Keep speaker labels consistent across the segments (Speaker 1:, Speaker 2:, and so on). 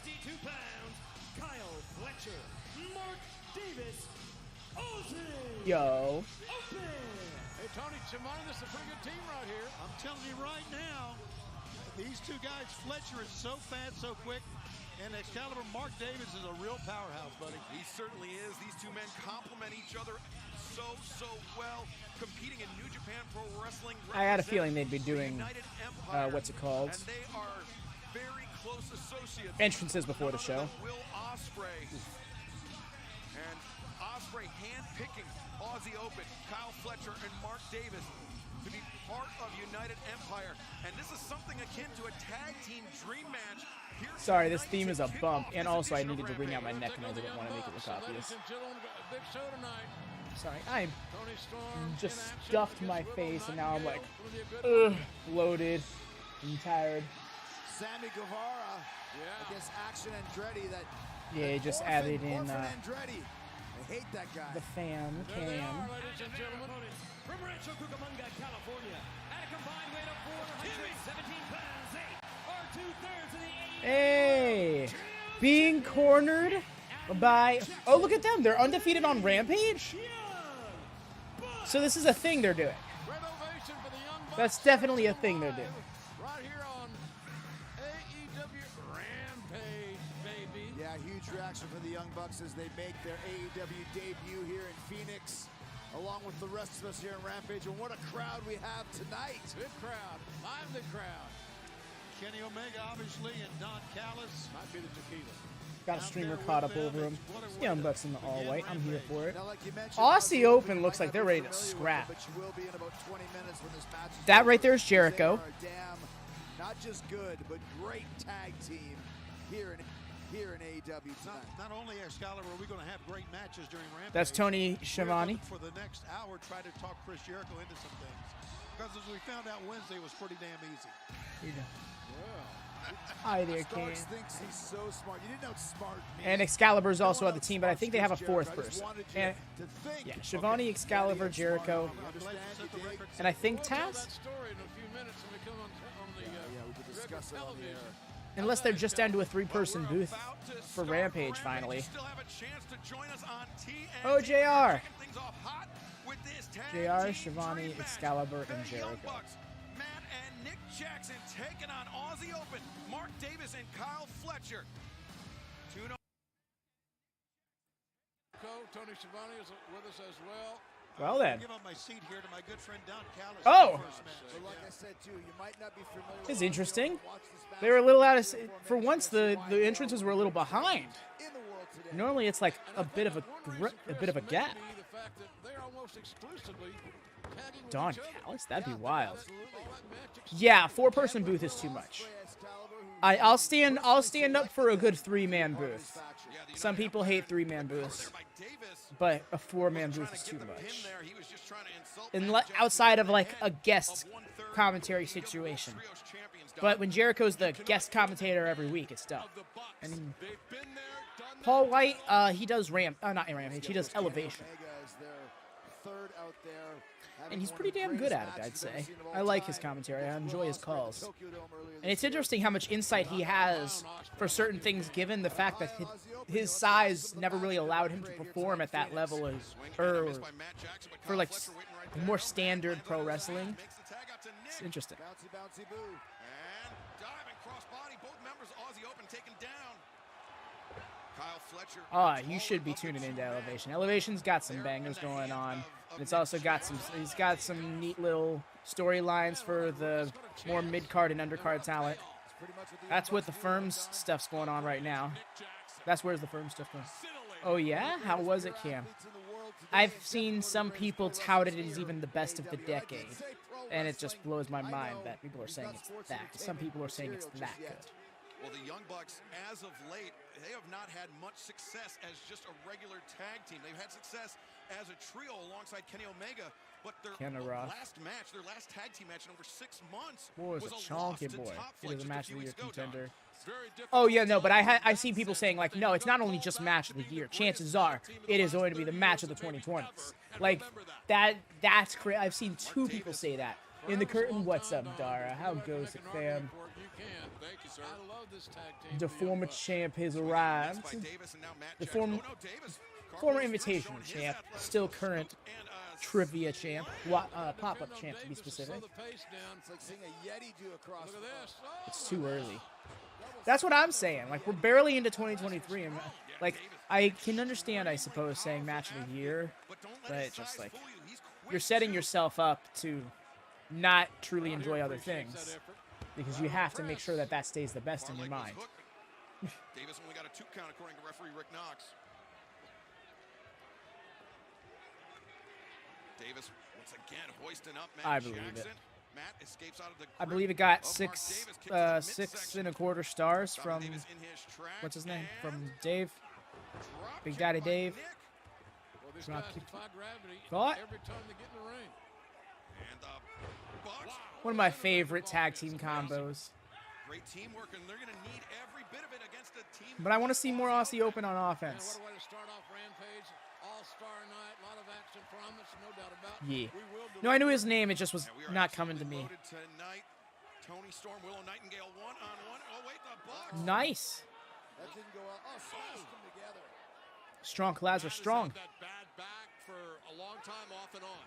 Speaker 1: 62 pounds, Kyle Fletcher, Mark Davis, Aussie.
Speaker 2: Yo.
Speaker 1: Open.
Speaker 3: Hey, Toni, Shimon, this is a pretty good team right here.
Speaker 4: I'm telling you right now, these two guys, Fletcher is so fast, so quick, and Excalibur, Mark Davis is a real powerhouse, buddy.
Speaker 5: He certainly is. These two men complement each other so well, competing in New Japan Pro Wrestling.
Speaker 2: I had a feeling they'd be doing, what's it called?
Speaker 5: And they are very close associates.
Speaker 2: Entrances before the show.
Speaker 5: Will Ospreay. And Ospreay handpicking Aussie Open, Kyle Fletcher, and Mark Davis to be part of United Empire. And this is something akin to a tag team dream match.
Speaker 2: Sorry, this theme is a bump, and also I needed to wring out my neck and I didn't want to make it look obvious.
Speaker 3: Big show tonight.
Speaker 2: Sorry, I
Speaker 3: Toni Storm
Speaker 2: just
Speaker 3: in action.
Speaker 2: stuffed my face and now I'm like, ugh, bloated and tired.
Speaker 6: Sammy Guevara against Action Andretti.
Speaker 2: Yeah, he just added in
Speaker 6: Andretti. I hate that guy.
Speaker 2: the fan
Speaker 3: There they
Speaker 2: cam.
Speaker 3: are, ladies and gentlemen.
Speaker 1: From Rancho Cucamonga, California, at a combined weight of 417 pounds, they are 2/3 of the
Speaker 2: Hey, being cornered by, oh, look at them. They're undefeated on Rampage. So this is a thing they're doing.
Speaker 3: Great ovation for the Young Bucks.
Speaker 2: That's definitely a thing they're doing.
Speaker 3: Right here on AEW Rampage, baby.
Speaker 6: Yeah, huge reaction for the Young Bucks as they make their AEW debut here in Phoenix, along with the rest of us here in Rampage. And what a crowd we have tonight.
Speaker 3: Good crowd, lively crowd.
Speaker 4: Kenny Omega, obviously, and Don Callis.
Speaker 3: Might be the tequila.
Speaker 2: Got a streamer caught up over him. Young Bucks in the all white. I'm here for it.
Speaker 6: Now, like you mentioned,
Speaker 2: Aussie Open looks like they're ready to
Speaker 6: familiar with
Speaker 2: scrap.
Speaker 6: them, but you will be in about 20 minutes when this match is
Speaker 2: That
Speaker 6: over.
Speaker 2: right there is
Speaker 6: They
Speaker 2: Jericho.
Speaker 6: are a damn, not just good, but great tag team here in AEW tonight.
Speaker 4: Not only Excalibur, are we going to have great matches during Rampage.
Speaker 2: That's Toni
Speaker 4: We're
Speaker 2: Schiavone.
Speaker 4: gonna, for the next hour, try to talk Chris Jericho into some things. Because as we found out Wednesday, was pretty damn easy.
Speaker 2: Hi there, Kane.
Speaker 6: Starks thinks he's so smart. You didn't know smart means.
Speaker 2: And Excalibur's
Speaker 6: No
Speaker 2: also
Speaker 6: one
Speaker 2: on the team, but I think they have a
Speaker 6: outsmarts
Speaker 2: fourth
Speaker 6: Jericho. I just
Speaker 2: person.
Speaker 6: wanted you
Speaker 2: And,
Speaker 6: to think.
Speaker 2: yeah, Schiavone, Excalibur, Jericho,
Speaker 6: You understand? You dig?
Speaker 2: and I think
Speaker 3: We'll tell
Speaker 2: Taz.
Speaker 3: that story in a few minutes when we come on the
Speaker 6: Yeah, we could discuss it on the air.
Speaker 2: Unless they're just down to a three-person booth for Rampage, finally. Oh, JR. JR, Schiavone, Excalibur, and Jericho.
Speaker 5: Matt and Nick Jackson taking on Aussie Open, Mark Davis and Kyle Fletcher.
Speaker 3: Toni Schiavone is with us as well.
Speaker 2: Well then.
Speaker 4: Give up my seat here to my good friend Don Callis.
Speaker 2: Oh!
Speaker 6: So like I said too, you might not be familiar
Speaker 2: It's
Speaker 6: with
Speaker 2: interesting.
Speaker 6: Watch this match.
Speaker 2: They were a little out of... For once, the entrances were a little behind.
Speaker 6: In the world today.
Speaker 2: Normally, it's like a bit of a gap.
Speaker 3: The fact that they're almost exclusively tagging with
Speaker 2: Don
Speaker 3: each other.
Speaker 2: Callis? That'd be wild.
Speaker 3: Absolutely. All that magic
Speaker 2: Yeah, four-person booth is too much. I'll stand up for a good three-man booth. Some people hate three-man booths, but a four-man booth is too much. Outside of like a guest commentary situation. But when Jericho's the guest commentator every week, it's dumb. And Paul White, he does not Rampage, he does Elevation. And he's pretty damn good at it, I'd say. I like his commentary. I enjoy his calls. And it's interesting how much insight he has for certain things, given the fact that his size never really allowed him to perform at that level or for like more standard pro wrestling. It's interesting.
Speaker 5: And diving crossbody, both members Aussie Open taken down. Kyle Fletcher.
Speaker 2: You should be tuning into Elevation. Elevation's got some bangers going on. And it's also got he's got some neat little storylines for the more mid-card and undercard talent. That's what the Firm's stuff's going on right now. That's where's the Firm stuff going. Oh yeah? How was it, Cam? I've seen some people tout it as even the best of the decade. And it just blows my mind that people are saying it's that. Some people are saying it's that good.
Speaker 5: Well, the Young Bucks, as of late, they have not had much success as just a regular tag team. They've had success as a trio alongside Kenny Omega, but their last match, their last tag team match in over 6 months
Speaker 2: was a chonky boy. He was a match of the year contender.
Speaker 3: Very different.
Speaker 2: Oh yeah, no, but I see people saying like, no, it's not only just match of the year. Chances are it is going to be the match of the 2020s. Like that's crazy. I've seen two people say that. In the curtain, what's up, Dara? How goes it, fam?
Speaker 3: You can. Thank you, sir. I love this tag team.
Speaker 2: The former champ has arrived. The former Invitational champ, still current trivia champ, pop-up champ to be specific.
Speaker 6: It's like seeing a Yeti do a cross.
Speaker 3: Look at this. Oh,
Speaker 2: It's too early. That's what I'm saying. Like, we're barely into 2023, and like, I can understand, I suppose, saying match of the year, but it's just like, you're setting yourself up to not truly enjoy other things, because you have to make sure that that stays the best in your mind.
Speaker 5: Davis only got a 2 count according to referee Rick Knox. Davis once again hoisting up Matt
Speaker 2: I believe
Speaker 5: Jackson.
Speaker 2: it.
Speaker 5: Matt escapes out of the
Speaker 2: I believe it got 6 1/4 stars from, what's his name? From Dave. Big Daddy Dave.
Speaker 3: well, these
Speaker 2: Not
Speaker 3: guys
Speaker 2: keep-
Speaker 3: defy gravity
Speaker 2: Caught.
Speaker 3: every time they get in the ring.
Speaker 5: And the Bucks.
Speaker 2: One of my favorite tag team combos.
Speaker 5: Great teamwork, and they're going to need every bit of it against a team.
Speaker 2: But I want to see more Aussie Open on
Speaker 3: And
Speaker 2: offense.
Speaker 3: what a way to start off Rampage. All-star night, a lot of action promise, no doubt about it.
Speaker 2: Yeah.
Speaker 3: We will
Speaker 2: No, I knew his name. It just was
Speaker 5: And we are
Speaker 2: not coming to
Speaker 5: absolutely
Speaker 2: me.
Speaker 5: loaded tonight. Toni Storm, Willow, Nightingale, one-on-one. Oh, wait, the Bucks.
Speaker 2: Nice.
Speaker 6: That didn't go well. Oh, smashed them together.
Speaker 2: Strong collabs are strong.
Speaker 3: That bad back for a long time off and on.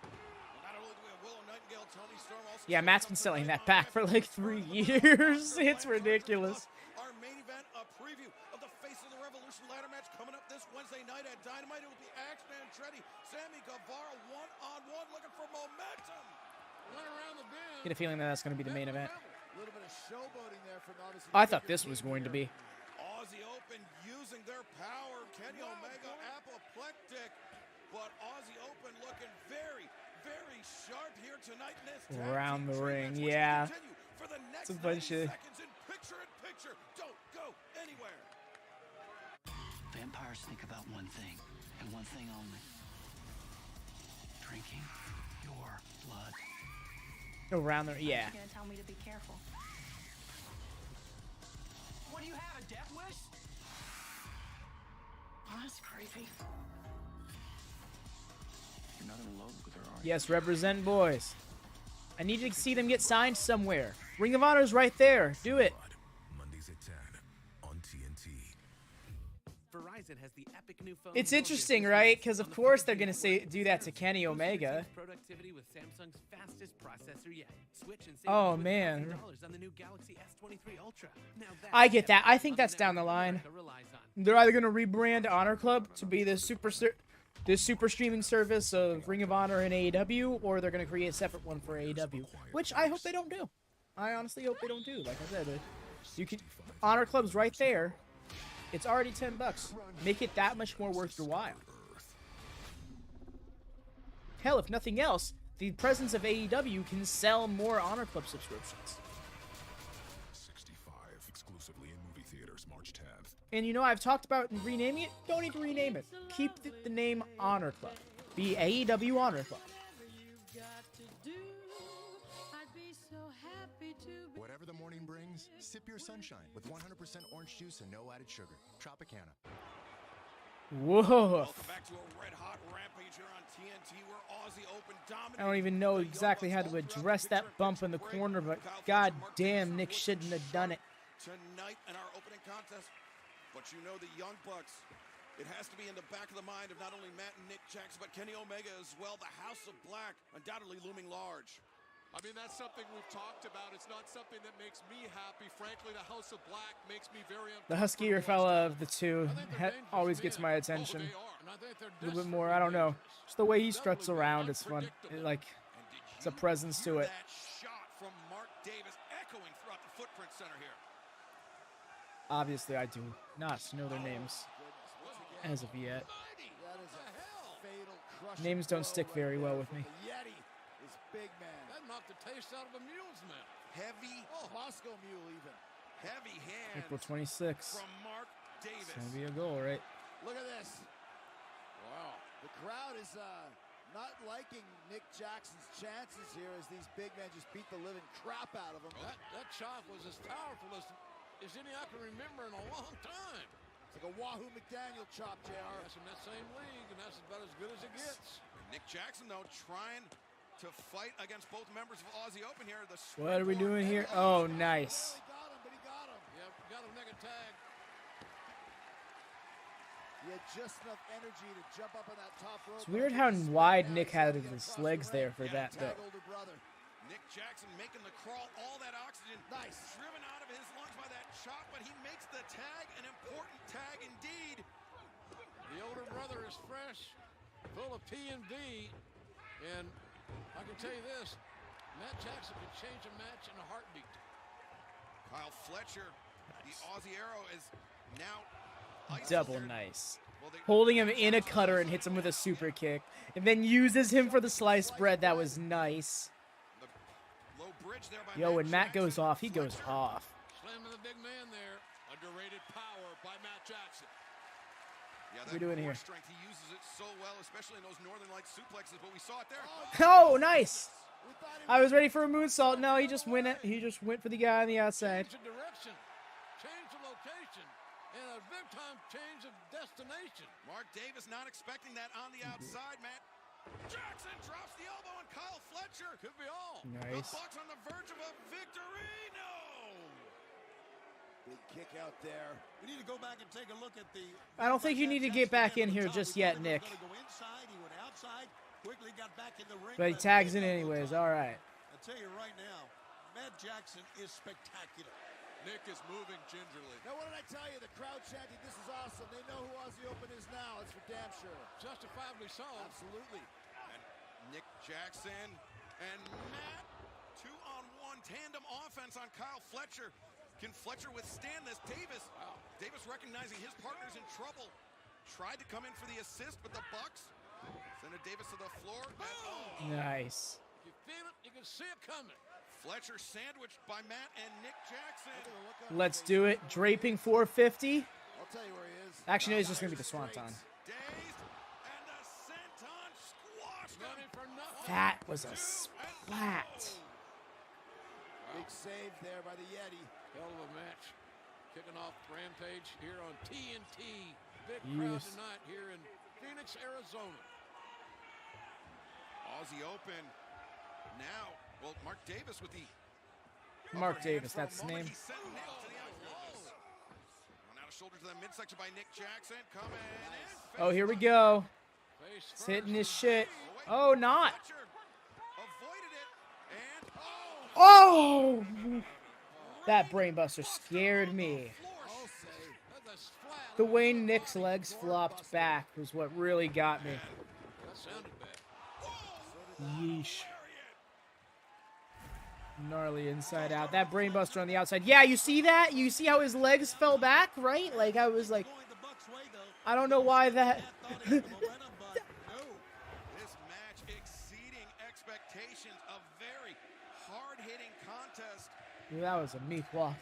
Speaker 5: Not only do we have Willow, Nightingale, Toni Storm also.
Speaker 2: Yeah, Matt's been selling that back for like 3 years. It's ridiculous.
Speaker 5: Our main event, a preview of the Face of the Revolution ladder match coming up this Wednesday night at Dynamite. It will be Andretti, Sammy, Guevara, one-on-one, looking for momentum.
Speaker 3: Went around the bend.
Speaker 2: Get a feeling that that's going to be the main event.
Speaker 6: A little bit of showboating there from obviously.
Speaker 2: I thought this was going to be.
Speaker 5: Aussie Open using their power. Kenny Omega apoplectic, but Aussie Open looking very, very sharp here tonight in this tag
Speaker 2: Around
Speaker 5: team
Speaker 2: the
Speaker 5: dream
Speaker 2: ring,
Speaker 5: match, which will
Speaker 2: yeah.
Speaker 5: continue for the next
Speaker 2: It's a bunch
Speaker 5: 90
Speaker 2: of-
Speaker 5: seconds in picture. Don't go anywhere.
Speaker 7: Vampires think about one thing, and one thing only. Drinking your blood.
Speaker 2: Around the, yeah.
Speaker 8: You're gonna tell me to be careful.
Speaker 7: What do you have, a death wish?
Speaker 8: Oh, that's creepy.
Speaker 7: You're not in love with her, are you?
Speaker 2: Yes, represent boys. I need to see them get signed somewhere. Ring of Honor's right there. Do it.
Speaker 9: Mondays at 10 on TNT.
Speaker 1: Verizon has the epic new phone.
Speaker 2: It's interesting, right? Because of course they're gonna do that to Kenny Omega.
Speaker 1: Productivity with Samsung's fastest processor yet. Switch and save
Speaker 2: Oh,
Speaker 1: up to $1,000
Speaker 2: man.
Speaker 1: on the new Galaxy S23 Ultra. Now
Speaker 2: I
Speaker 1: that's
Speaker 2: get that. I think
Speaker 1: on
Speaker 2: that's
Speaker 1: the
Speaker 2: down the
Speaker 1: network
Speaker 2: line.
Speaker 1: America relies on.
Speaker 2: They're either gonna rebrand Honor Club to be the super streaming service of Ring of Honor and AEW, or they're gonna create a separate one for AEW, which I hope they don't do. I honestly hope they don't do. Like I said, you can Honor Club's right there. It's already $10. Make it that much more worth your while. Hell, if nothing else, the presence of AEW can sell more Honor Club subscriptions.
Speaker 9: 65 exclusively in movie theaters March 10th.
Speaker 2: And you know, I've talked about renaming it. Don't need to rename it. Keep the name Honor Club. Be AEW Honor Club.
Speaker 10: Whatever the morning brings, sip your sunshine with 100% orange juice and no added sugar. Tropicana.
Speaker 2: Whoa.
Speaker 5: Welcome back to a red-hot Rampage here on TNT, where Aussie Open dominated.
Speaker 2: I don't even know exactly how to address that bump in the corner, but god damn, Nick shouldn't have done it.
Speaker 5: Tonight in our opening contest. But you know the Young Bucks, it has to be in the back of the mind of not only Matt and Nick Jackson, but Kenny Omega as well. The House of Black undoubtedly looming large.
Speaker 3: I mean, that's something we've talked about. It's not something that makes me happy. Frankly, the House of Black makes me very
Speaker 2: The huskier fella of the two always gets my attention. A little bit more, I don't know. Just the way he struts around, it's fun. Like, it's a presence to it.
Speaker 5: That shot from Mark Davis echoing throughout the footprint center here.
Speaker 2: Obviously, I do not know their names as of yet.
Speaker 6: That is a fatal crushing
Speaker 2: Names don't stick
Speaker 6: blow
Speaker 2: very
Speaker 6: right
Speaker 2: well
Speaker 6: there
Speaker 2: with
Speaker 6: from
Speaker 2: me.
Speaker 6: the Yeti is big man.
Speaker 3: That knocked the taste out of a mule's mouth.
Speaker 5: Heavy,
Speaker 6: Moscow Mule even.
Speaker 5: heavy hands
Speaker 2: April 26th.
Speaker 5: from Mark Davis.
Speaker 2: It's gonna be a goal, right?
Speaker 6: Look at this.
Speaker 3: Wow.
Speaker 6: The crowd is not liking Nick Jackson's chances here as these big men just beat the living crap out of him.
Speaker 3: That chop was as powerful as any I can remember in a long time.
Speaker 6: It's like a Wahoo McDaniel chop, JR.
Speaker 3: That's in that same league, and that's about as good as it gets.
Speaker 5: Nick Jackson, though, trying to fight against both members of Aussie Open here. The
Speaker 2: What are we doing here? Oh, nice.
Speaker 6: He got
Speaker 3: tag.
Speaker 6: He had just enough energy to jump up on that top rope.
Speaker 2: It's weird how wide Nick had his legs there for that, though.
Speaker 5: Nick Jackson making the crawl, all that oxygen driven out of his lungs by that chop, but he makes the tag an important tag indeed.
Speaker 3: The older brother is fresh, full of P&V, and I can tell you this, Matt Jackson can change a match in a heartbeat.
Speaker 5: Kyle Fletcher, the Aussie Arrow, is now
Speaker 2: double nice. Holding him in a cutter and hits him with a super kick, and then uses him for the sliced bread. That was nice. Yo, when Matt goes off, he goes off.
Speaker 3: Slamming the big man there. Underrated power by Matt Jackson.
Speaker 5: Yeah,
Speaker 2: what are we doing here?
Speaker 5: Strength, he uses it so well, especially in those Northern Light suplexes, but we saw it there.
Speaker 2: Oh, nice. I was ready for a moonsault. No, he just went for the guy on the outside.
Speaker 3: Change the direction. Change the location. And a big time change of destination.
Speaker 5: Mark Davis not expecting that on the outside, Matt. Jackson drops the elbow and Kyle Fletcher.
Speaker 3: Could be all.
Speaker 2: Nice.
Speaker 5: The Bucks on the verge of a victory. No.
Speaker 6: Big kick out there.
Speaker 4: We need to go back and take a look at the.
Speaker 2: I don't think you need to get back in here just yet, Nick.
Speaker 4: Go inside. He went outside. Quickly got back in the ring.
Speaker 2: But he tags in anyways. All right.
Speaker 4: I'll tell you right now, Matt Jackson is spectacular.
Speaker 3: Nick is moving gingerly.
Speaker 6: Now, what did I tell you? The crowd chanting, "This is awesome." They know who Aussie Open is now. It's for damn sure.
Speaker 3: Justifiably so.
Speaker 6: Absolutely.
Speaker 5: And Nick Jackson and Matt, 2-on-1 tandem offense on Kyle Fletcher. Can Fletcher withstand this? Davis. Wow. Davis recognizing his partner's in trouble. Tried to come in for the assist, but the Bucks sending Davis to the floor.
Speaker 2: Nice.
Speaker 3: You feel it, you can see it coming.
Speaker 5: Fletcher sandwiched by Matt and Nick Jackson.
Speaker 2: Let's do it. Draping 450.
Speaker 6: I'll tell you where he is.
Speaker 2: Actually, no, it's just going to be the Swanton.
Speaker 5: Dazed, and the senton squashed him.
Speaker 2: That was a splat.
Speaker 6: Big save there by the Yeti.
Speaker 3: Hell of a match. Kicking off Rampage here on TNT. Big crowd tonight here in Phoenix, Arizona.
Speaker 5: Aussie Open now. Well, Mark Davis with the
Speaker 2: Mark Davis, that's his name.
Speaker 5: He sent Nick to the outside. Out of shoulder to the midsection by Nick Jackson. Coming in.
Speaker 2: Oh, here we go. It's hitting his shit. Oh, not.
Speaker 5: Avoided it. And
Speaker 2: oh! That brainbuster scared me. The way Nick's legs flopped back was what really got me.
Speaker 3: That sounded bad.
Speaker 2: Yeesh. Gnarly inside out. That brainbuster on the outside. Yeah, you see that? You see how his legs fell back, right? Like, I was like, I don't know why that.
Speaker 5: This match exceeding expectations. A very hard-hitting contest.
Speaker 2: That was a meek walk.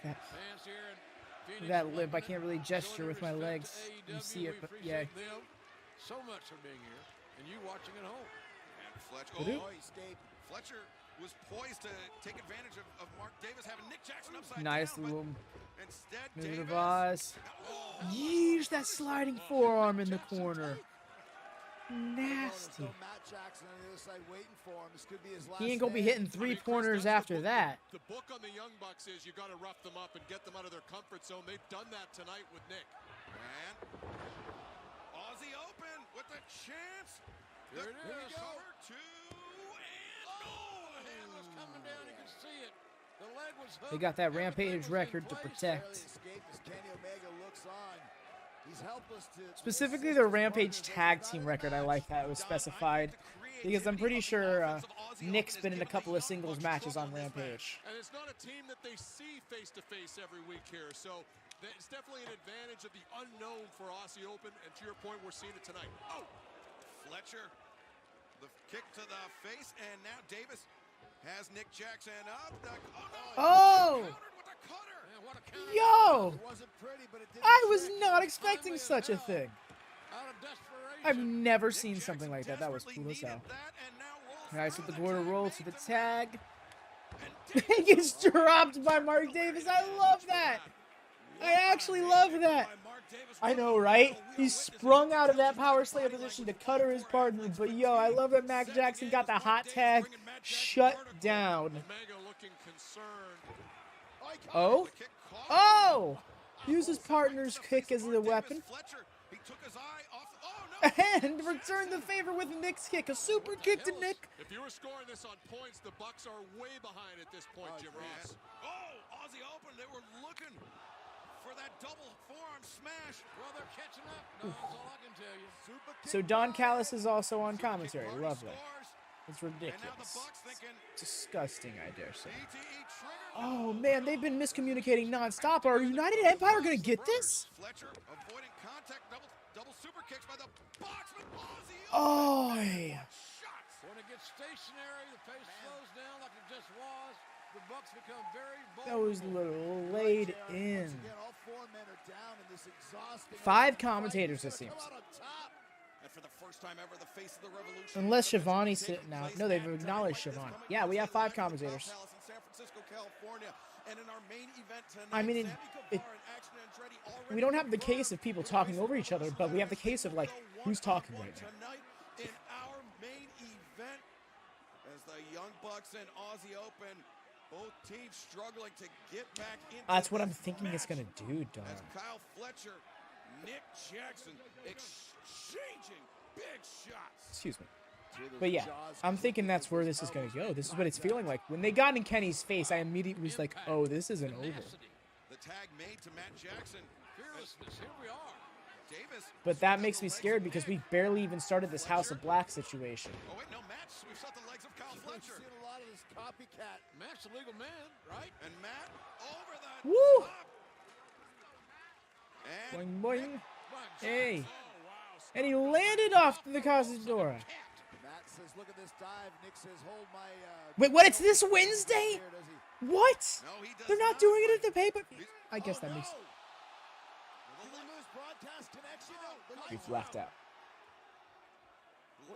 Speaker 2: That limp. I can't really gesture with my legs. You see it, but yeah.
Speaker 3: So much for being here, and you watching at home.
Speaker 5: And Fletcher, he escaped. Fletcher was poised to take advantage of Mark Davis having Nick Jackson upside
Speaker 2: nice
Speaker 5: down.
Speaker 2: little
Speaker 5: Instead,
Speaker 2: move of Oz. Yeesh, that sliding forearm in the corner. Nasty. He ain't gonna be hitting three-pointers after that.
Speaker 3: The book on the Young Bucks is you got to rough them up and get them out of their comfort zone. They've done that tonight with Nick.
Speaker 5: And Aussie Open with a chance.
Speaker 3: Here it is.
Speaker 5: Cover two and
Speaker 3: the hand was coming down. You can see it. The leg was hooked.
Speaker 2: They got that Rampage record to protect. Specifically, the Rampage tag team record, I like how it was specified. Because I'm pretty sure Nick's been in a couple of singles matches on Rampage.
Speaker 3: And it's not a team that they see face-to-face every week here. So it's definitely an advantage of the unknown for Aussie Open. And to your point, we're seeing it tonight.
Speaker 5: Oh! Fletcher, the kick to the face. And now Davis has Nick Jackson up.
Speaker 2: Oh! Yo! I was not expecting such a thing. I've never seen something like that. That was cool as hell. Nice with the quarter roll to the tag. He gets dropped by Mark Davis. I love that. I actually love that. I know, right? He sprung out of that power slam position to cutter his partner. But yo, I love that Mac Jackson got the hot tag shut down. Oh? Oh! Use his partner's kick as a weapon.
Speaker 5: Fletcher, he took his eye off. Oh, no.
Speaker 2: And return the favor with Nick's kick. A super kick to Nick.
Speaker 9: If you were scoring this on points, the Bucks are way behind at this point, Jim Ross.
Speaker 5: Oh, Aussie open. They were looking for that double forearm smash.
Speaker 3: Well, they're catching up. No, that's all I can tell you. Super kick.
Speaker 2: So Don Callis is also on commentary. Lovely. It's
Speaker 5: And now the
Speaker 2: ridiculous.
Speaker 5: Bucks thinking
Speaker 2: Disgusting, I dare say.
Speaker 5: BTE trigger.
Speaker 2: Oh man, they've been miscommunicating nonstop. Are United Empire gonna get this?
Speaker 5: Fletcher avoiding contact. Double super kicks by the Boxman. Aussie.
Speaker 2: Oh,
Speaker 5: Shots.
Speaker 3: When it gets stationary, the pace slows down like it just was. The Bucks become very bold.
Speaker 2: that was a little laid in.
Speaker 6: Once again, all 4 men are down in this exhausting.
Speaker 2: 5 commentators, it seems.
Speaker 6: Come out on top.
Speaker 5: And for the first time ever, the face of the revolution.
Speaker 2: Unless Shivani's sitting out. No, they've acknowledged Shivani. Yeah, we have 5 commentators.
Speaker 5: In San Francisco, California. And in our main event tonight,
Speaker 2: I mean,
Speaker 5: Sammy Guevara and Action Andretti already
Speaker 2: we don't have the case of people talking over each other, but we have the case of, like, who's talking right now.
Speaker 5: Tonight in our main event, as the Young Bucks and Aussie Open, both teams struggling to get back into
Speaker 2: That's what I'm
Speaker 5: this
Speaker 2: thinking it's
Speaker 5: match.
Speaker 2: gonna do, Don.
Speaker 5: As Kyle Fletcher, Nick Jackson exchanging big shots.
Speaker 2: Excuse me. But yeah, I'm thinking that's where this is going to go. This is what it's feeling like. When they got in Kenny's face, I immediately was like, oh, this isn't over.
Speaker 5: The tag made to Matt Jackson.
Speaker 3: Fearlessness. Here we are.
Speaker 5: Davis.
Speaker 2: But that makes me scared because we barely even started this House of Black situation.
Speaker 5: Oh, wait, no match. We saw the legs of Kyle
Speaker 6: We've
Speaker 5: Fletcher.
Speaker 6: seen a lot of this copycat.
Speaker 3: Matt's a legal man, right?
Speaker 5: And Matt over the
Speaker 2: Woo!
Speaker 5: top.
Speaker 2: Boing,
Speaker 5: And
Speaker 2: boing. Hey. And he landed off the Cazadora.
Speaker 6: Matt says, look at this dive. Nick says, hold my...
Speaker 2: Wait, what? It's this Wednesday?
Speaker 6: here, does he?
Speaker 2: What?
Speaker 5: no, he does
Speaker 2: They're not doing it at the paper. I guess that makes...
Speaker 6: Did we lose broadcast connection? No, the
Speaker 2: We've
Speaker 6: lights
Speaker 2: left
Speaker 6: are
Speaker 2: out.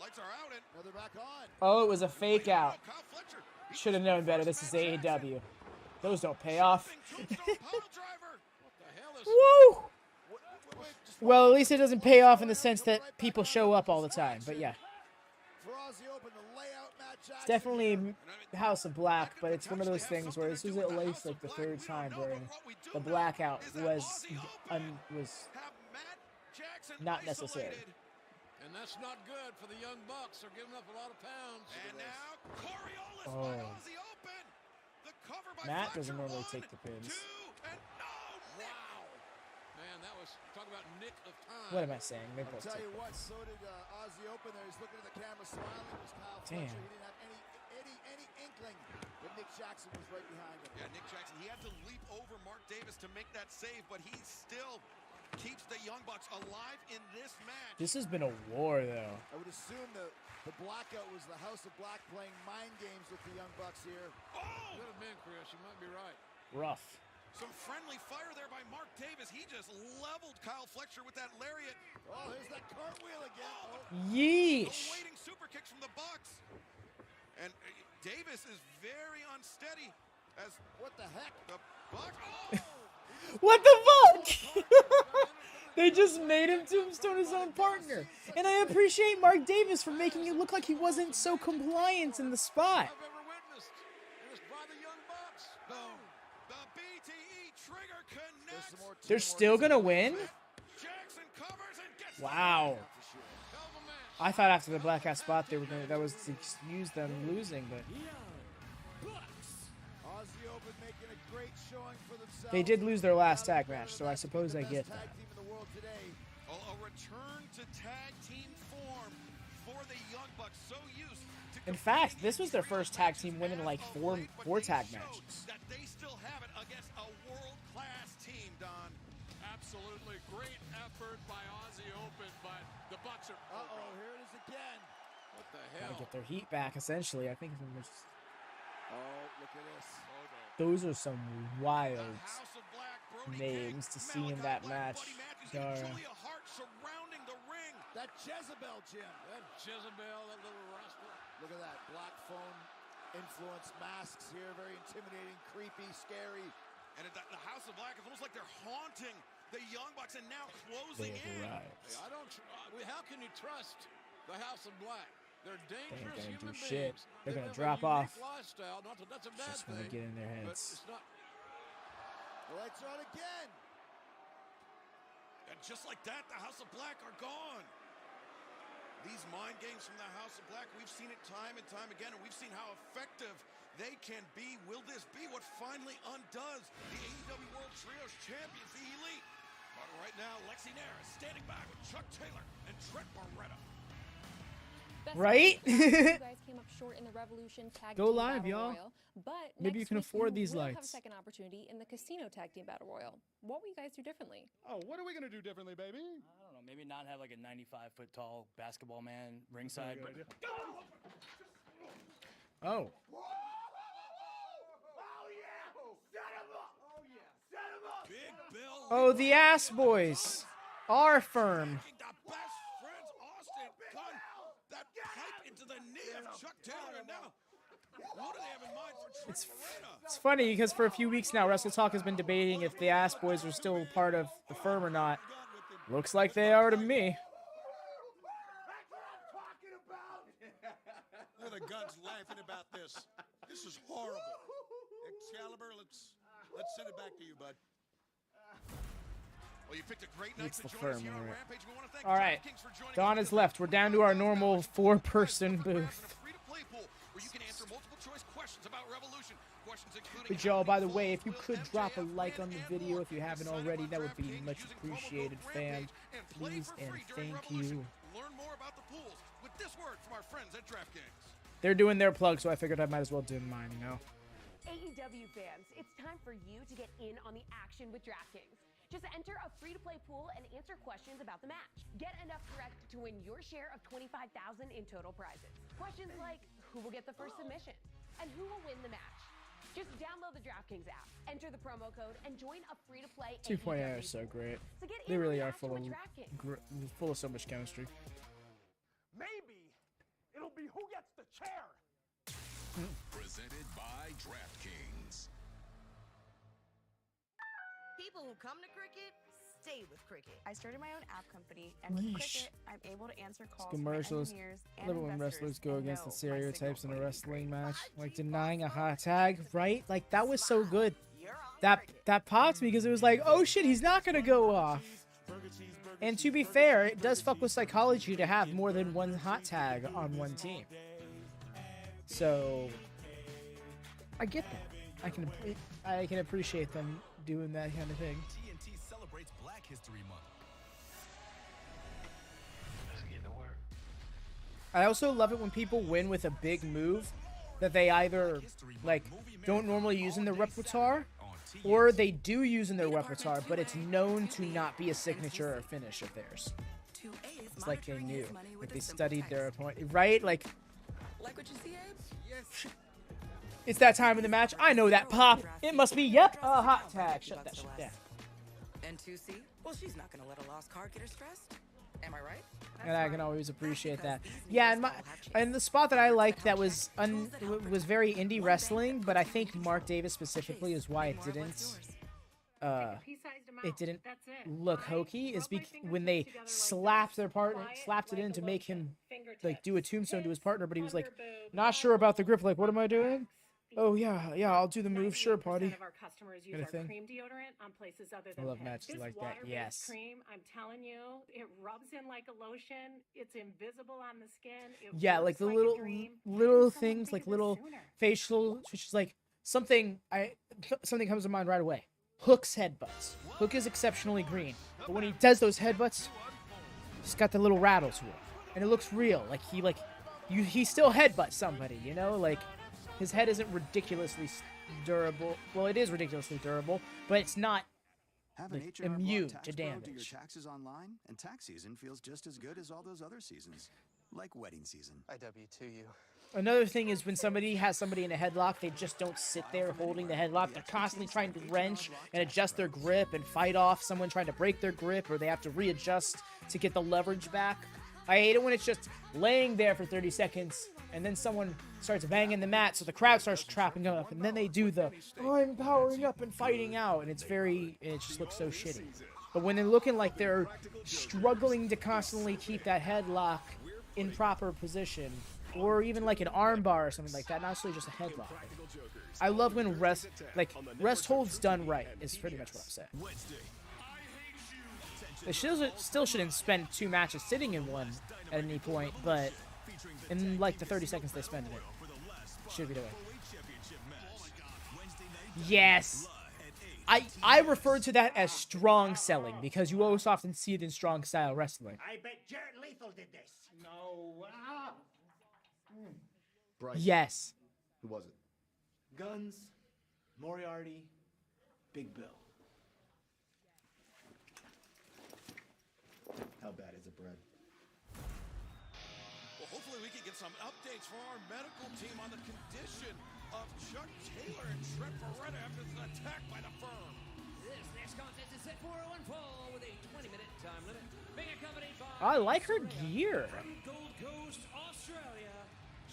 Speaker 5: Lights are out. And
Speaker 6: Now they're back on.
Speaker 2: Oh, it was a fake out.
Speaker 5: Kyle Fletcher.
Speaker 2: Should have known better. This is AEW. Those don't pay off.
Speaker 5: Tombstone pile driver.
Speaker 3: What the hell is
Speaker 2: Woo! Well, at least it doesn't pay off in the sense that people show up all the time. But yeah,
Speaker 6: For Aussie Open, the layout, Matt Jackson.
Speaker 2: it's definitely House of Black, but it's one of those things where this is at least like the 3rd time where the blackout was
Speaker 5: Have Matt Jackson
Speaker 2: not necessary.
Speaker 5: isolated.
Speaker 3: And that's not good for the Young Bucks. They're giving up a lot of pounds.
Speaker 5: And now Coriolis
Speaker 2: Oh.
Speaker 5: by Aussie Open. The cover by
Speaker 2: Matt
Speaker 5: Fletcher.
Speaker 2: doesn't normally
Speaker 5: 1,
Speaker 2: take the pins.
Speaker 5: 2, and no.
Speaker 3: Wow. Man, that was, talk about nick of time.
Speaker 2: What am I saying? They
Speaker 6: I'll
Speaker 2: both
Speaker 6: tell
Speaker 2: take
Speaker 6: you what,
Speaker 2: pins.
Speaker 6: so did Aussie Open there. He's looking at the camera smiling. It was Kyle
Speaker 2: Damn.
Speaker 6: Fletcher. He didn't have any inkling that Nick Jackson was right behind him.
Speaker 5: Yeah, Nick Jackson, he had to leap over Mark Davis to make that save, but he still keeps the Young Bucks alive in this match.
Speaker 2: This has been a war, though.
Speaker 6: I would assume the blackout was the House of Black playing mind games with the Young Bucks here.
Speaker 5: Oh!
Speaker 3: Could have been, Chris. You might be right.
Speaker 2: Rough.
Speaker 5: Some friendly fire there by Mark Davis. He just leveled Kyle Fletcher with that lariat.
Speaker 6: Oh, there's that cartwheel again. Oh,
Speaker 5: The
Speaker 2: Yeesh.
Speaker 5: waiting super kicks from the Bucks. And Davis is very unsteady as
Speaker 6: what the heck?
Speaker 5: the Bucks. Oh!
Speaker 2: What the fuck? They just made him Tombstone his own partner. And I appreciate Mark Davis for making it look like he wasn't so compliant in the spot.
Speaker 3: I've ever witnessed. It was by the Young Bucks. Boom.
Speaker 5: The BTE trigger
Speaker 6: There's some
Speaker 5: connects.
Speaker 6: more
Speaker 2: They're still gonna win?
Speaker 5: Jackson covers and gets
Speaker 2: Wow.
Speaker 3: Hell of a match.
Speaker 2: I thought after the blackout spot they were gonna, that was to excuse them losing, but
Speaker 6: Aussie Open making a great showing for themselves.
Speaker 2: they did lose their last tag match, so I suppose I get
Speaker 6: Best
Speaker 2: that.
Speaker 6: tag team in the world today.
Speaker 5: A return to tag team form for the Young Bucks. So used to
Speaker 2: In fact, this was their first tag team win in like four tag matches.
Speaker 5: that they still have it against a world-class team, Don.
Speaker 9: Absolutely great effort by Aussie Open, but the Bucks are.
Speaker 6: Uh-oh, here it is again.
Speaker 3: What the
Speaker 2: Gotta
Speaker 3: hell?
Speaker 2: get their heat back, essentially. I think
Speaker 6: Oh, look at this.
Speaker 2: those are some wild
Speaker 5: House of Black, Brody
Speaker 2: names
Speaker 5: King,
Speaker 2: to see in
Speaker 5: Malachi
Speaker 2: that
Speaker 5: Black,
Speaker 2: match.
Speaker 5: Buddy Matthews,
Speaker 2: Dara.
Speaker 5: and Julia Hart surrounding the ring.
Speaker 6: That Jezebel, Jim.
Speaker 3: That Jezebel, that little rascal.
Speaker 6: Look at that. Black phone influence masks here. Very intimidating, creepy, scary.
Speaker 5: And the House of Black is almost like they're haunting the Young Bucks and now
Speaker 2: They
Speaker 5: closing
Speaker 2: have
Speaker 5: in.
Speaker 2: arrived.
Speaker 3: I don't. How can you trust the House of Black? They're dangerous
Speaker 2: gonna do
Speaker 3: human
Speaker 2: shit.
Speaker 3: beings.
Speaker 2: They're
Speaker 3: They
Speaker 2: gonna
Speaker 3: live
Speaker 2: drop
Speaker 3: a unique
Speaker 2: off.
Speaker 3: Lifestyle. Not that that's a bad
Speaker 2: Just
Speaker 3: thing.
Speaker 2: wanna get in their
Speaker 3: But
Speaker 2: heads.
Speaker 3: it's not.
Speaker 6: The lights are on again.
Speaker 5: And just like that, the House of Black are gone. These mind games from the House of Black, we've seen it time and time again, and we've seen how effective they can be. Will this be what finally undoes the AEW World Trios champions, the Elite? But right now, Lexi Nair is standing by with Chuck Taylor and Trent Barretta.
Speaker 2: Right?
Speaker 11: You guys came up short in the Revolution Tag
Speaker 2: Go
Speaker 11: Team
Speaker 2: live,
Speaker 11: Battle
Speaker 2: y'all.
Speaker 11: Royal, but
Speaker 2: Maybe you
Speaker 11: next
Speaker 2: can
Speaker 11: week
Speaker 2: afford these
Speaker 11: will have a
Speaker 2: lights.
Speaker 11: second opportunity in the Casino Tag Team Battle Royal. What will you guys do differently?
Speaker 4: Oh, what are we going to do differently, baby?
Speaker 12: I don't know. Maybe not have like a 95-foot tall basketball man ringside. But...
Speaker 2: Oh.
Speaker 5: Big Bill.
Speaker 2: Oh, the Ass Boys. Our firm.
Speaker 5: The best friends, Austin, gun that pipe into the knee of Chuck Taylor, and now what do they have in mind for Trent Barretta?
Speaker 2: It's funny because for a few weeks now, Wrestle Talk has been debating if the Ass Boys are still part of the firm or not. Looks like they are to me.
Speaker 4: The Gun's laughing about this. This is horrible. Excalibur, let's send it back to you, bud.
Speaker 5: Well, you picked a great night
Speaker 2: It's
Speaker 5: to
Speaker 2: the
Speaker 5: join us
Speaker 2: firm,
Speaker 5: here on
Speaker 2: all right.
Speaker 5: Rampage. We want to thank
Speaker 2: All right.
Speaker 5: DraftKings for joining
Speaker 2: Dawn
Speaker 5: us.
Speaker 2: is left. We're down to our normal 4-person booth.
Speaker 5: Free-to-play pool where you can answer multiple choice questions about Revolution. Questions including
Speaker 2: But y'all, by the way, if you could drop a like on the video if you haven't already, that would be much appreciated, fam. Please and thank you.
Speaker 5: Learn more about the pools with this word from our friends at DraftKings.
Speaker 2: They're doing their plug, so I figured I might as well do mine, you know?
Speaker 13: AEW fans, it's time for you to get in on the action with DraftKings. Just enter a free-to-play pool and answer questions about the match. Get enough correct to win your share of $25,000 in total prizes. Questions like, who will get the first submission? And who will win the match? Just download the DraftKings app, enter the promo code, and join a free-to-play
Speaker 2: 2.0
Speaker 13: AEW
Speaker 2: are so
Speaker 13: pool.
Speaker 2: great.
Speaker 13: So get
Speaker 2: They
Speaker 13: in on
Speaker 2: really
Speaker 13: the
Speaker 2: are
Speaker 13: action
Speaker 2: full
Speaker 13: with
Speaker 2: of,
Speaker 13: DraftKings.
Speaker 2: so much chemistry.
Speaker 14: Maybe it'll be who gets the chair.
Speaker 9: Presented by DraftKings.
Speaker 15: People who come to cricket stay with cricket.
Speaker 8: I started my own app company, and with
Speaker 2: Yeesh.
Speaker 8: cricket, I'm able to answer calls from
Speaker 2: Commercials.
Speaker 8: engineers
Speaker 2: I
Speaker 8: and
Speaker 2: love it when
Speaker 8: investors
Speaker 2: wrestlers go
Speaker 8: and
Speaker 2: against the
Speaker 8: know my
Speaker 2: stereotypes in a
Speaker 8: signal
Speaker 2: wrestling match, like denying a hot tag, right? Like that was so good. That popped me because it was like, oh shit, he's not gonna go off. And to be fair, it does fuck with psychology to have more than one hot tag on one team. So I get that. I can appreciate them doing that kind of thing.
Speaker 16: TNT celebrates Black History Month.
Speaker 2: I also love it when people win with a big move that they either like don't normally use in their repertoire, or they do use in their repertoire, but it's known to not be a signature or finish of theirs. It's like they knew, like they studied their opponent, right? Like
Speaker 15: Like what you see, Abe? Yes.
Speaker 2: it's that time in the match. I know that pop. It must be yep a hot tag. Shut that shit down.
Speaker 15: And 2C? Well, she's not gonna let a lost card get her stressed. Am I right?
Speaker 2: And I can always appreciate that. Yeah, and the spot that I liked that was very indie wrestling, but I think Mark Davis specifically is why it didn't look hokey is when they slapped their partner, slapped it in to make him like do a tombstone to his partner, but he was like not sure about the grip. Like, what am I doing? Oh yeah, I'll do the move. Sure, party.
Speaker 17: Of our customers use our cream deodorant on places other than
Speaker 2: I love
Speaker 17: pits.
Speaker 2: matches
Speaker 17: This
Speaker 2: like that.
Speaker 17: water-based
Speaker 2: Yes.
Speaker 17: cream, I'm telling you, it rubs in like a lotion. It's invisible on the skin. It
Speaker 2: Yeah,
Speaker 17: works
Speaker 2: like the
Speaker 17: like
Speaker 2: little
Speaker 17: a dream.
Speaker 2: things, like little facial, which is like something comes to mind right away. Hook's headbutts. Hook is exceptionally green, but when he does those headbutts, he's got the little rattle to it, and it looks real. Like he still headbutts somebody, you know, like. His head isn't ridiculously durable. Well, it is ridiculously durable, but it's not like, immune to damage.
Speaker 18: Do your taxes online, and tax season feels just as good as all those other seasons, like wedding season. I W-2 you.
Speaker 2: Another thing is when somebody has somebody in a headlock, they just don't sit there holding the headlock. They're constantly trying to wrench and adjust their grip and fight off someone trying to break their grip, or they have to readjust to get the leverage back. I hate it when it's just laying there for 30 seconds and then someone starts banging the mat, so the crowd starts trapping up, and then they do the, oh, I'm powering up and fighting out, and it just looks so shitty. But when they're looking like they're struggling to constantly keep that headlock in proper position, or even like an arm bar or something like that, not necessarily just a headlock. I love when rest holds done right, is pretty much what I'm saying. They still shouldn't spend 2 matches sitting in one at any point, but in like the 30 seconds they spend in it, should be the way. Yes. I refer to that as strong selling because you most often see it in strong style wrestling.
Speaker 14: I bet Jarrett Lethal did this. No.
Speaker 10: Bryce.
Speaker 2: Yes.
Speaker 10: Who was it?
Speaker 19: Guns, Moriarty, Big Bill.
Speaker 10: How bad is it, Brad?
Speaker 5: Well, hopefully we can get some updates from our medical team on the condition of Chuck Taylor and Trent Beretta after this attack by the firm.
Speaker 1: This next contest is set for one fall with a 20-minute time limit. Being accompanied by
Speaker 2: I like her gear.
Speaker 1: from Gold Coast, Australia.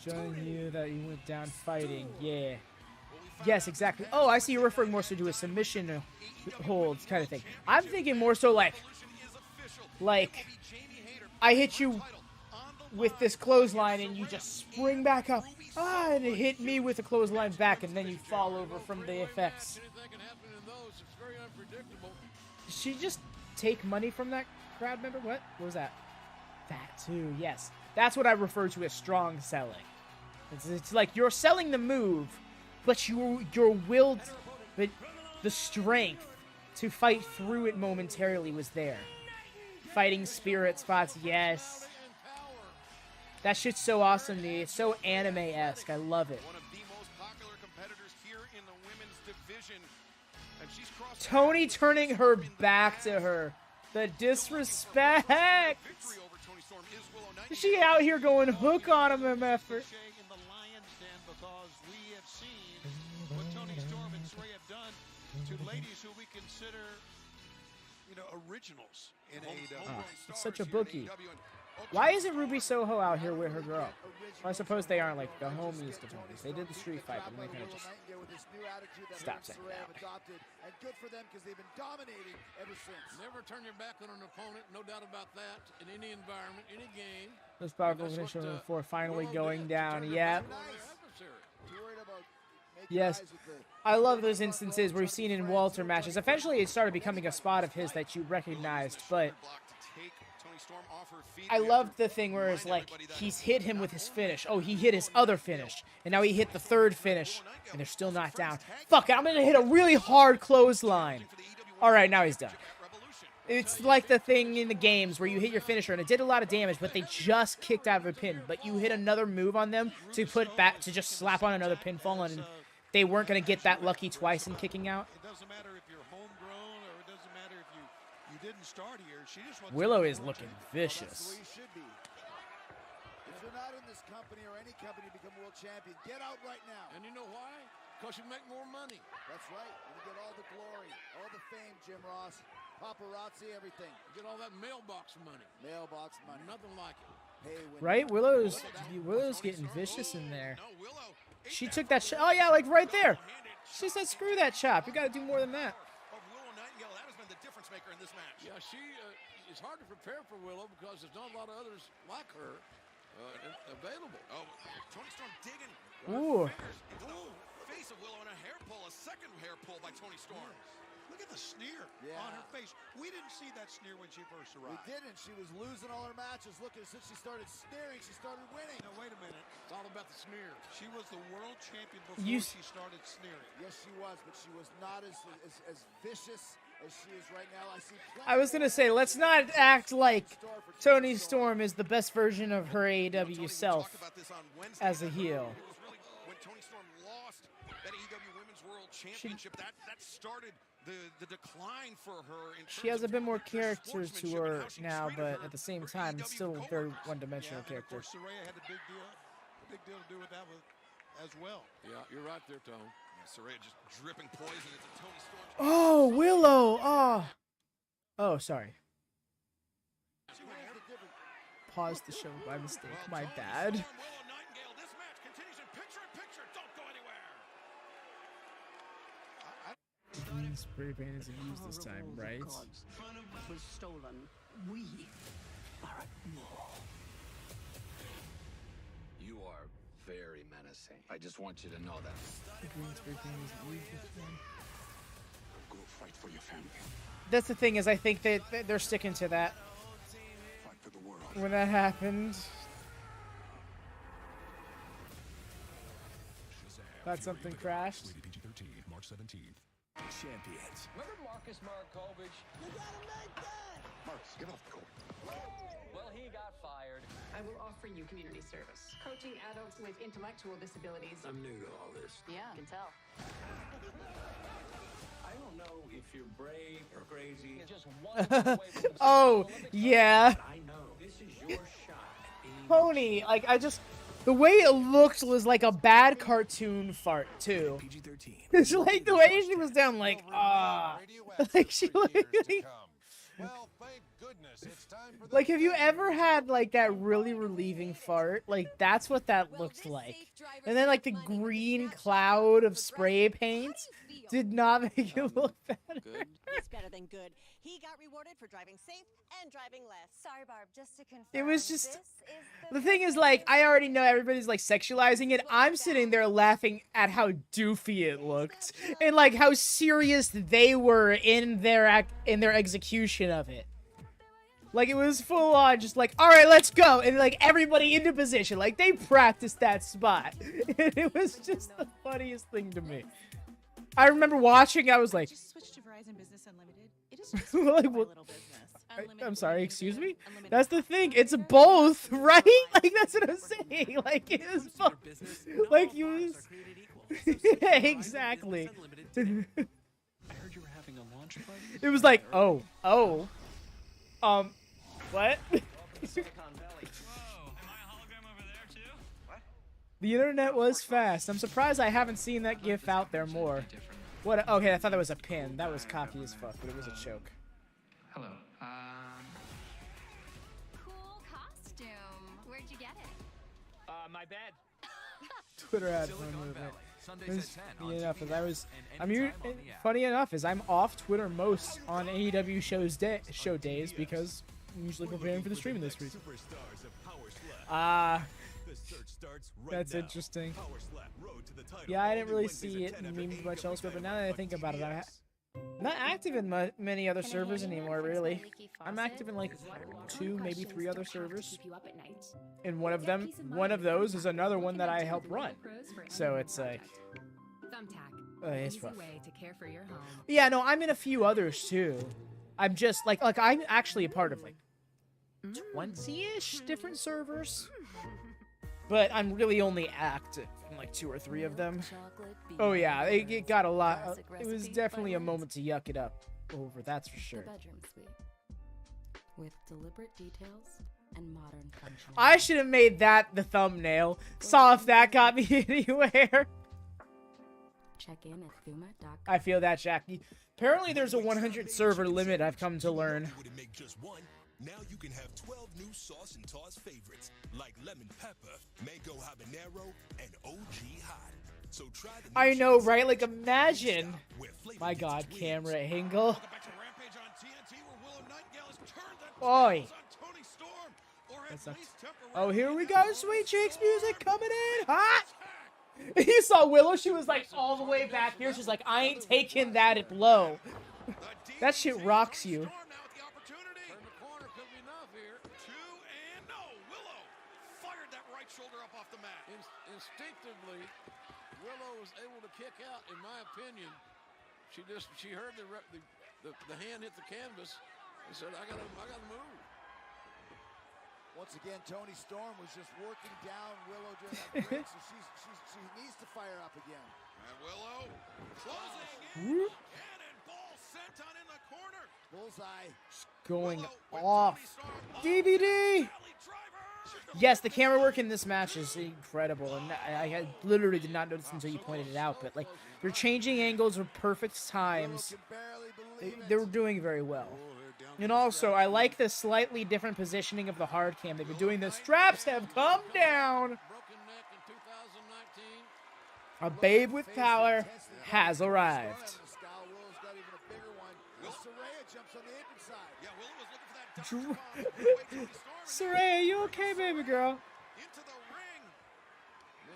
Speaker 2: Showing you that you went down fighting. Yeah. Yes, exactly. Oh, I see you're referring more so to a submission holds kind of thing. I'm thinking more so like I hit you with this clothesline and you just spring back up. Ah, and it hit me with a clothesline back and then you fall over from the effects. Did she just take money from that crowd member? What was that? That too, yes. That's what I refer to as strong selling. It's like you're selling the move, but your will, but the strength to fight through it momentarily was there. Fighting spirit spots, yes. That shit's so awesome to me. It's so anime-esque. I love it.
Speaker 5: One of the most popular competitors here in the women's division. And she's crossed
Speaker 2: Toni turning her back to her. The disrespect. She out here going hook on him, effort.
Speaker 4: In the lion's den, because we have seen what Toni Storm and Saraya have done to ladies who we consider, originals in AEW.
Speaker 2: It's such a bookie. Why isn't Ruby Soho out here with her girl? Well, I suppose they aren't like the homies to Tony's. They did the street fight, but then they kind of just stopped saying that.
Speaker 6: And good for them because they've been dominating ever since.
Speaker 3: Never turn your back on an opponent, no doubt about that. In any environment, any game.
Speaker 2: This powerful finish before finally going down. Yep. Yes. I love those instances where you've seen in Walter matches. Eventually, it started becoming a spot of his that you recognized, but I loved the thing where it's like he's hit him with his finish. Oh, he hit his other finish, and now he hit the third finish, and they're still not down. Fuck it, I'm gonna hit a really hard clothesline. All right, now he's done. It's like the thing in the games where you hit your finisher and it did a lot of damage, but they just kicked out of a pin. But you hit another move on them to put back to just slap on another pinfall, and they weren't gonna get that lucky twice in kicking out.
Speaker 4: It doesn't matter if you're homegrown or it doesn't matter if you didn't start here. She just wants
Speaker 2: Willow is looking vicious.
Speaker 6: If you're not in this company or any company to become world champion, get out right now.
Speaker 3: And you know why? Because you make more money.
Speaker 6: That's right. You get all the glory, all the fame, Jim Ross, paparazzi, everything.
Speaker 3: You get all that mailbox money.
Speaker 6: Mailbox money.
Speaker 3: Nothing like it.
Speaker 6: Hey,
Speaker 2: Right? Willow's getting vicious in there. She took that shot. Oh, yeah, like right there. She said, screw that chop. You got to do more than that.
Speaker 5: Willow Nightingale, that has been the difference maker in this match.
Speaker 3: Yeah, it's hard to prepare for Willow because there's not a lot of others like her available.
Speaker 5: Oh, Toni Storm digging.
Speaker 2: Ooh.
Speaker 5: Face of Willow and a hair pull, a second hair pull by Toni Storm.
Speaker 4: Look at the sneer on her face. We didn't see that sneer when she first arrived.
Speaker 6: We didn't. She was losing all her matches. Look, since she started sneering, she started winning.
Speaker 4: Now, wait a minute.
Speaker 3: It's all about the sneer.
Speaker 4: She was the world champion before she started sneering.
Speaker 6: Yes, she was, but she was not as vicious as she is right now.
Speaker 2: I was going to say, let's not act like Toni Storm is the best version of her AEW self as a heel.
Speaker 5: When Toni Storm lost that AEW Women's World Championship, that started the decline for her.
Speaker 2: She has a bit more character to her now, but at the same time, it's still a very one-dimensional character.
Speaker 4: Of course, Saraya had a big deal to do with that as well.
Speaker 3: Yeah, you're right there, Tone.
Speaker 5: Yeah, Saraya just dripping poison into Toni Storm.
Speaker 2: Oh, Willow! Oh, sorry. Paused the show by mistake. My bad.
Speaker 5: Willow Nightingale, this match continues in picture-in-picture. Don't go anywhere.
Speaker 2: Spray paint isn't used this time, right?
Speaker 20: Was stolen. We are at war.
Speaker 21: You are very menacing. I just want you to know that.
Speaker 2: The green spray paint isn't used this time.
Speaker 21: Go fight for your family.
Speaker 2: that's the thing, is I think that they're sticking to that. When that happened. Thought something crashed.
Speaker 9: PG-13, March 17th.
Speaker 1: Champions. Remember Marcus Markovich? You gotta make that!
Speaker 21: Marcus, get off the court.
Speaker 1: Well, he got fired.
Speaker 7: I will offer you community service. Coaching adults with intellectual disabilities.
Speaker 21: I'm new to all this.
Speaker 7: Yeah, can tell.
Speaker 1: I don't know if you're brave or crazy. Just one away from
Speaker 2: Oh, yeah.
Speaker 1: I know. This is your shot.
Speaker 2: Toni, like, the way it looked was like a bad cartoon fart, too. It's like the way she was down, like, like, she, like, have you ever had, like, that really relieving fart? Like, that's what that looked like. And then, like, the green cloud of spray paint did not make it look better.
Speaker 22: It's better than good. He got rewarded for driving safe and driving less.
Speaker 8: Sorry, Barb, just to confirm.
Speaker 2: It was just... The thing is, like, I already know everybody's, like, sexualizing it. I'm sitting there laughing at how doofy it looked. And, like, how serious they were in their execution of it. Like, it was full on, just like, all right, let's go. And, like, everybody into position. Like, they practiced that spot. And it was just the funniest thing to me. I remember watching, I was like...
Speaker 22: Just switch to Verizon Business Unlimited. It is just
Speaker 2: like,
Speaker 22: my little business.
Speaker 2: I'm sorry, excuse me? That's the thing. It's both, right? Like, that's what I'm saying. Like, it was both. Like, you was... Yeah, exactly.
Speaker 23: I heard you were having a launch party?
Speaker 2: It was like, what? The internet was fast. I'm surprised I haven't seen that gif out there more. What? Okay, I thought that was a pin. That was cocky as fuck, but it was a choke.
Speaker 23: Hello.
Speaker 8: Cool costume. Where'd you get it?
Speaker 1: My bed.
Speaker 2: Twitter ad fun movement. Funny enough is I'm off Twitter most on AEW show days because I'm usually preparing for the streaming this week. That's interesting. Yeah, I didn't really see it memed much elsewhere, but now that I think about it, I'm not active in many other servers anymore, really. I'm active in like 2, maybe 3 other servers. And one of those is another one that I help run. So it's like... it's rough. Yeah, no, I'm in a few others too. I'm just like I'm actually a part of like 20-ish different servers. But I'm really only active in like 2 or 3 of them. Oh yeah, it got a lot. It was definitely a moment to yuck it up over, that's for sure.
Speaker 24: Bedroom suite with deliberate details and modern functionality.
Speaker 2: I should have made that the thumbnail. Saw if that got me anywhere.
Speaker 24: Check in at Thuma.com.
Speaker 2: I feel that, Jackie. Apparently there's a 100 server limit, I've come to learn.
Speaker 9: Now you can have 12 new sauce and toss favorites like lemon pepper, mango habanero, and OG hot. So try the
Speaker 2: I know, right? Like imagine. My God, camera angle. Oi. Oh, here we go. Sweet Cheeks music coming in hot. You saw Willow. She was like all the way back here. She's like, I ain't taking that at low. That shit rocks you.
Speaker 3: Instinctively, Willow was able to kick out. In my opinion, she heard the hand hit the canvas and said, "I gotta move."
Speaker 6: Once again, Toni Storm was just working down Willow during that break, so she needs to fire up again.
Speaker 5: And Willow closing in. Cannonball senton in the corner.
Speaker 6: Bullseye.
Speaker 2: Going off. DVD. Yes, the camera work in this match is incredible, and I literally did not notice until you pointed it out, but like they're changing angles with perfect times. They were doing very well. And also, I like the slightly different positioning of the hard cam. They've been doing the straps have come down. A babe with power has arrived. Saraya, you okay, baby girl?
Speaker 3: Into the ring.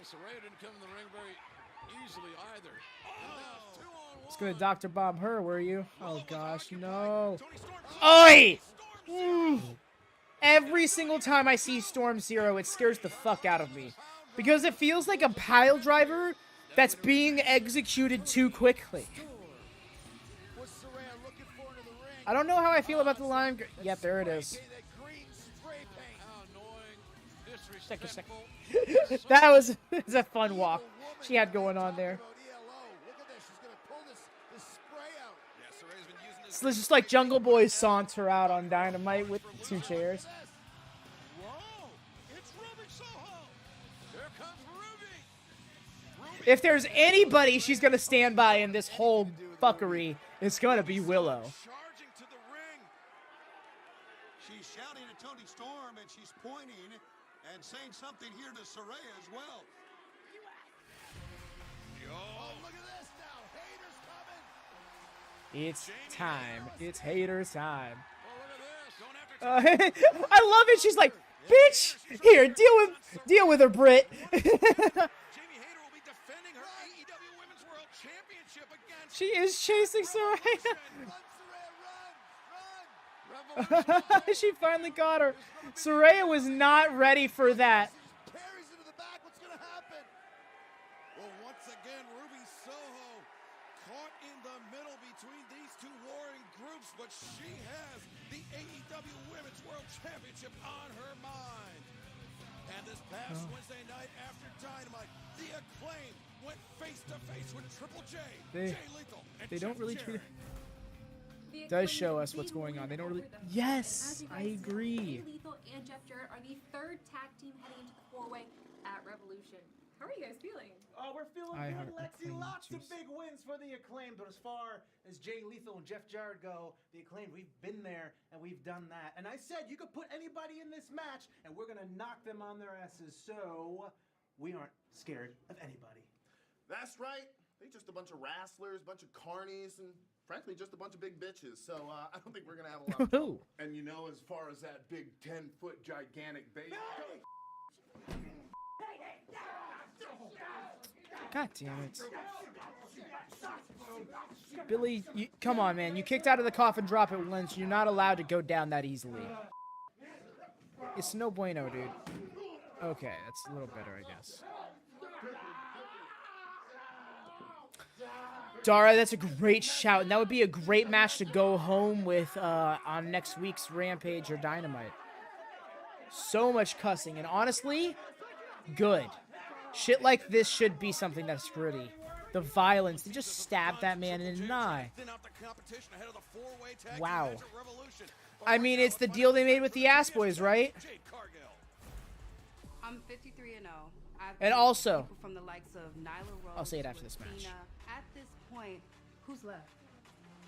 Speaker 3: Saraya didn't come in the ring very easily either.
Speaker 2: Just gonna Dr. Bomb her, were you? Oh gosh, no. Oi! Every single time I see Storm Zero, it scares the fuck out of me. Because it feels like a pile driver that's being executed too quickly. I don't know how I feel about the line. Yep, there it is. Second. That was a fun walk she had going on there. So it's just like Jungle Boys saunter out on Dynamite with 2 chairs. If there's anybody she's gonna stand by in this whole fuckery, it's gonna be Willow.
Speaker 4: She's shouting at Toni Storm and she's pointing and saying something here to Saraya as well.
Speaker 3: Oh, look at this now. Haters coming.
Speaker 2: It's time. It's haters time. I love it. She's like, bitch, here, deal with her, Brit. She is chasing Saraya. She finally got her. Saraya was not ready for that.
Speaker 3: Carries into the back. What's going to happen? Well, once again, Ruby Soho caught in the middle between these two warring groups, but she has the AEW Women's World Championship on her mind. And this past Wednesday night after Dynamite, the Acclaim went face-to-face with Triple J, Jay Lethal, and
Speaker 2: They don't really treat.
Speaker 8: The
Speaker 2: Does
Speaker 8: Acclaim
Speaker 2: show us
Speaker 8: being
Speaker 2: what's going on. They don't really.
Speaker 8: over them.
Speaker 2: Yes,
Speaker 8: As you
Speaker 2: I
Speaker 8: guys know,
Speaker 2: agree.
Speaker 8: Jay Lethal and Jeff Jarrett are the 3rd tag team heading into the 4-way at Revolution. How are you guys feeling?
Speaker 19: We're feeling
Speaker 2: I
Speaker 19: good,
Speaker 2: heart
Speaker 19: Lexi.
Speaker 2: Acclaim
Speaker 19: Lots of
Speaker 2: juice.
Speaker 19: big wins for the Acclaim. But as far as Jay Lethal and Jeff Jarrett go, the Acclaim, we've been there and we've done that. And I said you could put anybody in this match and we're going to knock them on their asses. So we aren't scared of anybody.
Speaker 11: That's right. They just a bunch of wrestlers, a bunch of carnies, and frankly, just a bunch of big bitches. So I don't think we're going to have a lot of trouble. And you know, as far as that big 10-foot gigantic bait.
Speaker 2: God damn it. Billy, come on, man. You kicked out of the coffin drop at once. You're not allowed to go down that easily. It's no bueno, dude. Okay, that's a little better, I guess. Dara, that's a great shout. And that would be a great match to go home with on next week's Rampage or Dynamite. So much cussing. And honestly, good. Shit like this should be something that's gritty. The violence. They just stabbed that man in the eye. Wow. I mean, it's the deal they made with the Ass Boys, right?
Speaker 15: I'm 53-0.
Speaker 2: And also,
Speaker 15: from the likes of Nyla Rose,
Speaker 2: I'll say it after this match.
Speaker 15: At this point, who's left?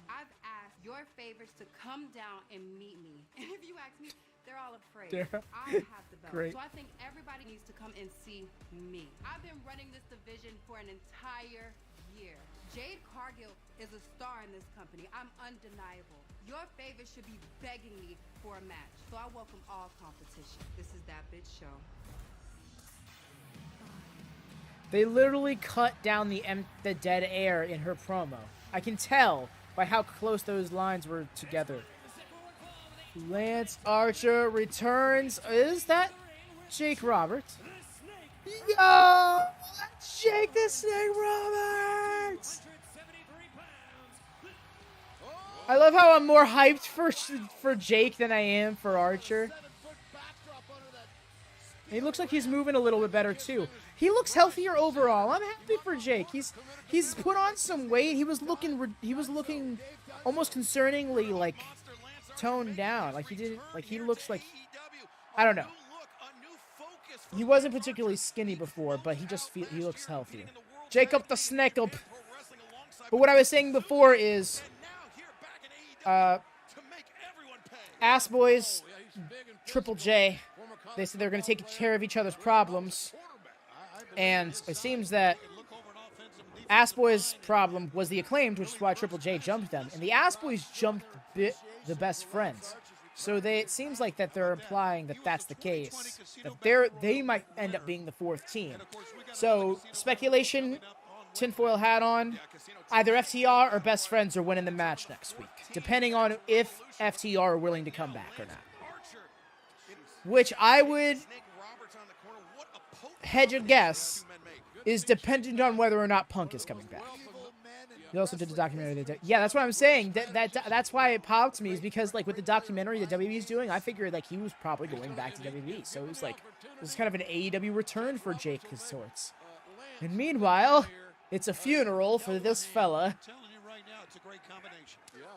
Speaker 15: I've asked your favorites to come down and meet me. And if you ask me, they're all afraid. I have the belt.
Speaker 2: Great.
Speaker 15: So I think everybody needs to come and see me. I've been running this division for an entire year. Jade Cargill is a star in this company. I'm undeniable. Your favorites should be begging me for a match. So I welcome all competition. This is That Bitch Show.
Speaker 2: They literally cut down the dead air in her promo. I can tell by how close those lines were together. Lance Archer returns. Is that Jake Roberts? Yo! Jake the Snake Roberts! I love how I'm more hyped for Jake than I am for Archer. He looks like he's moving a little bit better too. He looks healthier overall. I'm happy for Jake. He's put on some weight. He was looking almost concerningly like toned down. Like he looks like, I don't know. He wasn't particularly skinny before, but he looks healthier. Jacob the Snake up. But what I was saying before is Ass Boys, Triple J, they said they're going to take care of each other's problems. And it seems that Ass Boys' problem was the Acclaimed, which is why Triple J jumped them. And the Ass Boys jumped the best friends. So it seems like that they're implying that that's the case. That they might end up being the 4th team. So speculation tinfoil hat on. Either FTR or Best Friends are winning the match next week, depending on if FTR are willing to come back or not. Which I would hedge a guess is dependent on whether or not Punk is coming back. He also did the documentary. Yeah, that's what I'm saying. That's why it popped me, is because like with the documentary that WWE's doing, I figured like he was probably going back to WWE. So it was like this is kind of an AEW return for Jake of sorts. And meanwhile, it's a funeral for this fella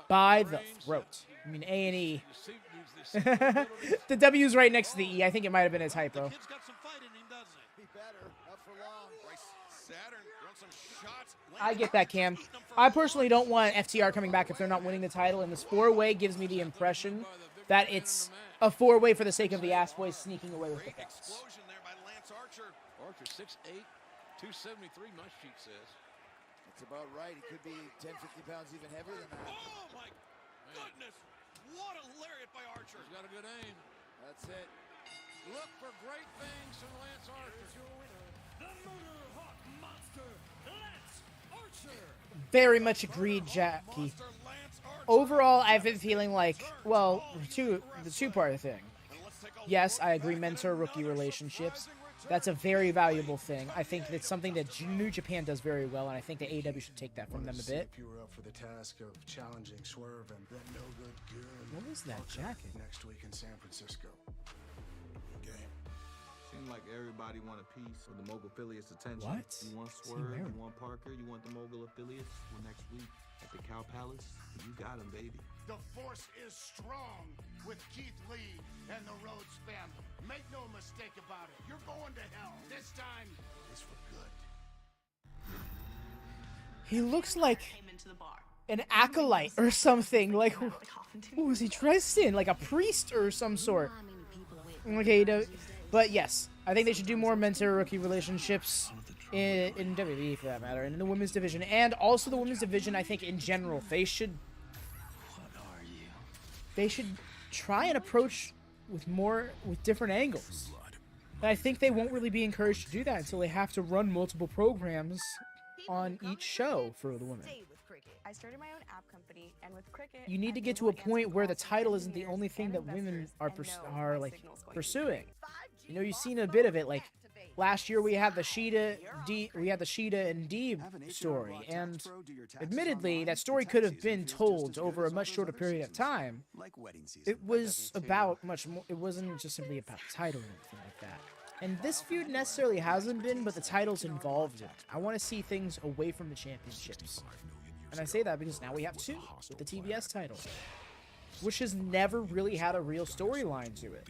Speaker 2: by the throat. I mean A&E. The W's right next to the E. I think it might have been his hypo. I get that, Cam. I personally don't want FTR coming back if they're not winning the title, and this four-way gives me the impression that it's a four-way for the sake of the ass boys sneaking away with the belts.
Speaker 5: Archer 6'8", 273, my sheet says.
Speaker 6: That's about right. He could be 10, 50 pounds even heavier than that.
Speaker 5: Oh, my goodness. What a lariat by Archer. He's got a good aim.
Speaker 6: That's it.
Speaker 5: Look for great things from Lance Archer.
Speaker 1: The Motor Hawk Monster, Lance Archer.
Speaker 2: Very much agreed, Jackie. Overall, I've been feeling like, well, the two-part thing. Yes, I agree, mentor-rookie relationships. That's a very valuable thing. I think that's something that New Japan does very well, and I think the AEW should take that from them a bit.
Speaker 12: You were up for the task of challenging Swerve and that no-good goon.
Speaker 2: What was that jacket?
Speaker 12: Next week in San Francisco.
Speaker 13: Seemed like everybody want a piece of the mogul affiliates' attention.
Speaker 2: What?
Speaker 13: You want Swerve, you want Parker, you want the mogul affiliates. Well, next week at the Cow Palace, you got them, baby.
Speaker 16: The force is strong with Keith Lee and the Rhodes family. Make no mistake about it. You're going to hell. This time is for good.
Speaker 2: He looks like an acolyte or something. Like, what was he dressed in? Like a priest or some sort. Okay, but yes, I think they should do more mentor-rookie relationships in WWE, for that matter, and in the women's division, and also the women's division. I think in general, they should try and approach with different angles. And I think they won't really be encouraged to do that until they have to run multiple programs on each show for the women.
Speaker 17: I started my own app company, and with Cricket,
Speaker 2: You need to get to a point where the title isn't the only thing that women are pursuing. You know, you've seen a bit of it. Like last year, we had the Sheeta and Deeb story, and admittedly, that story could have been told over a much shorter period of time. It was about much more. It wasn't just simply about the title or anything like that. And this feud necessarily hasn't been, but the title's involved in it. I want to see things away from the championships. And I say that because now we have two with the TBS title, which has never really had a real storyline to it.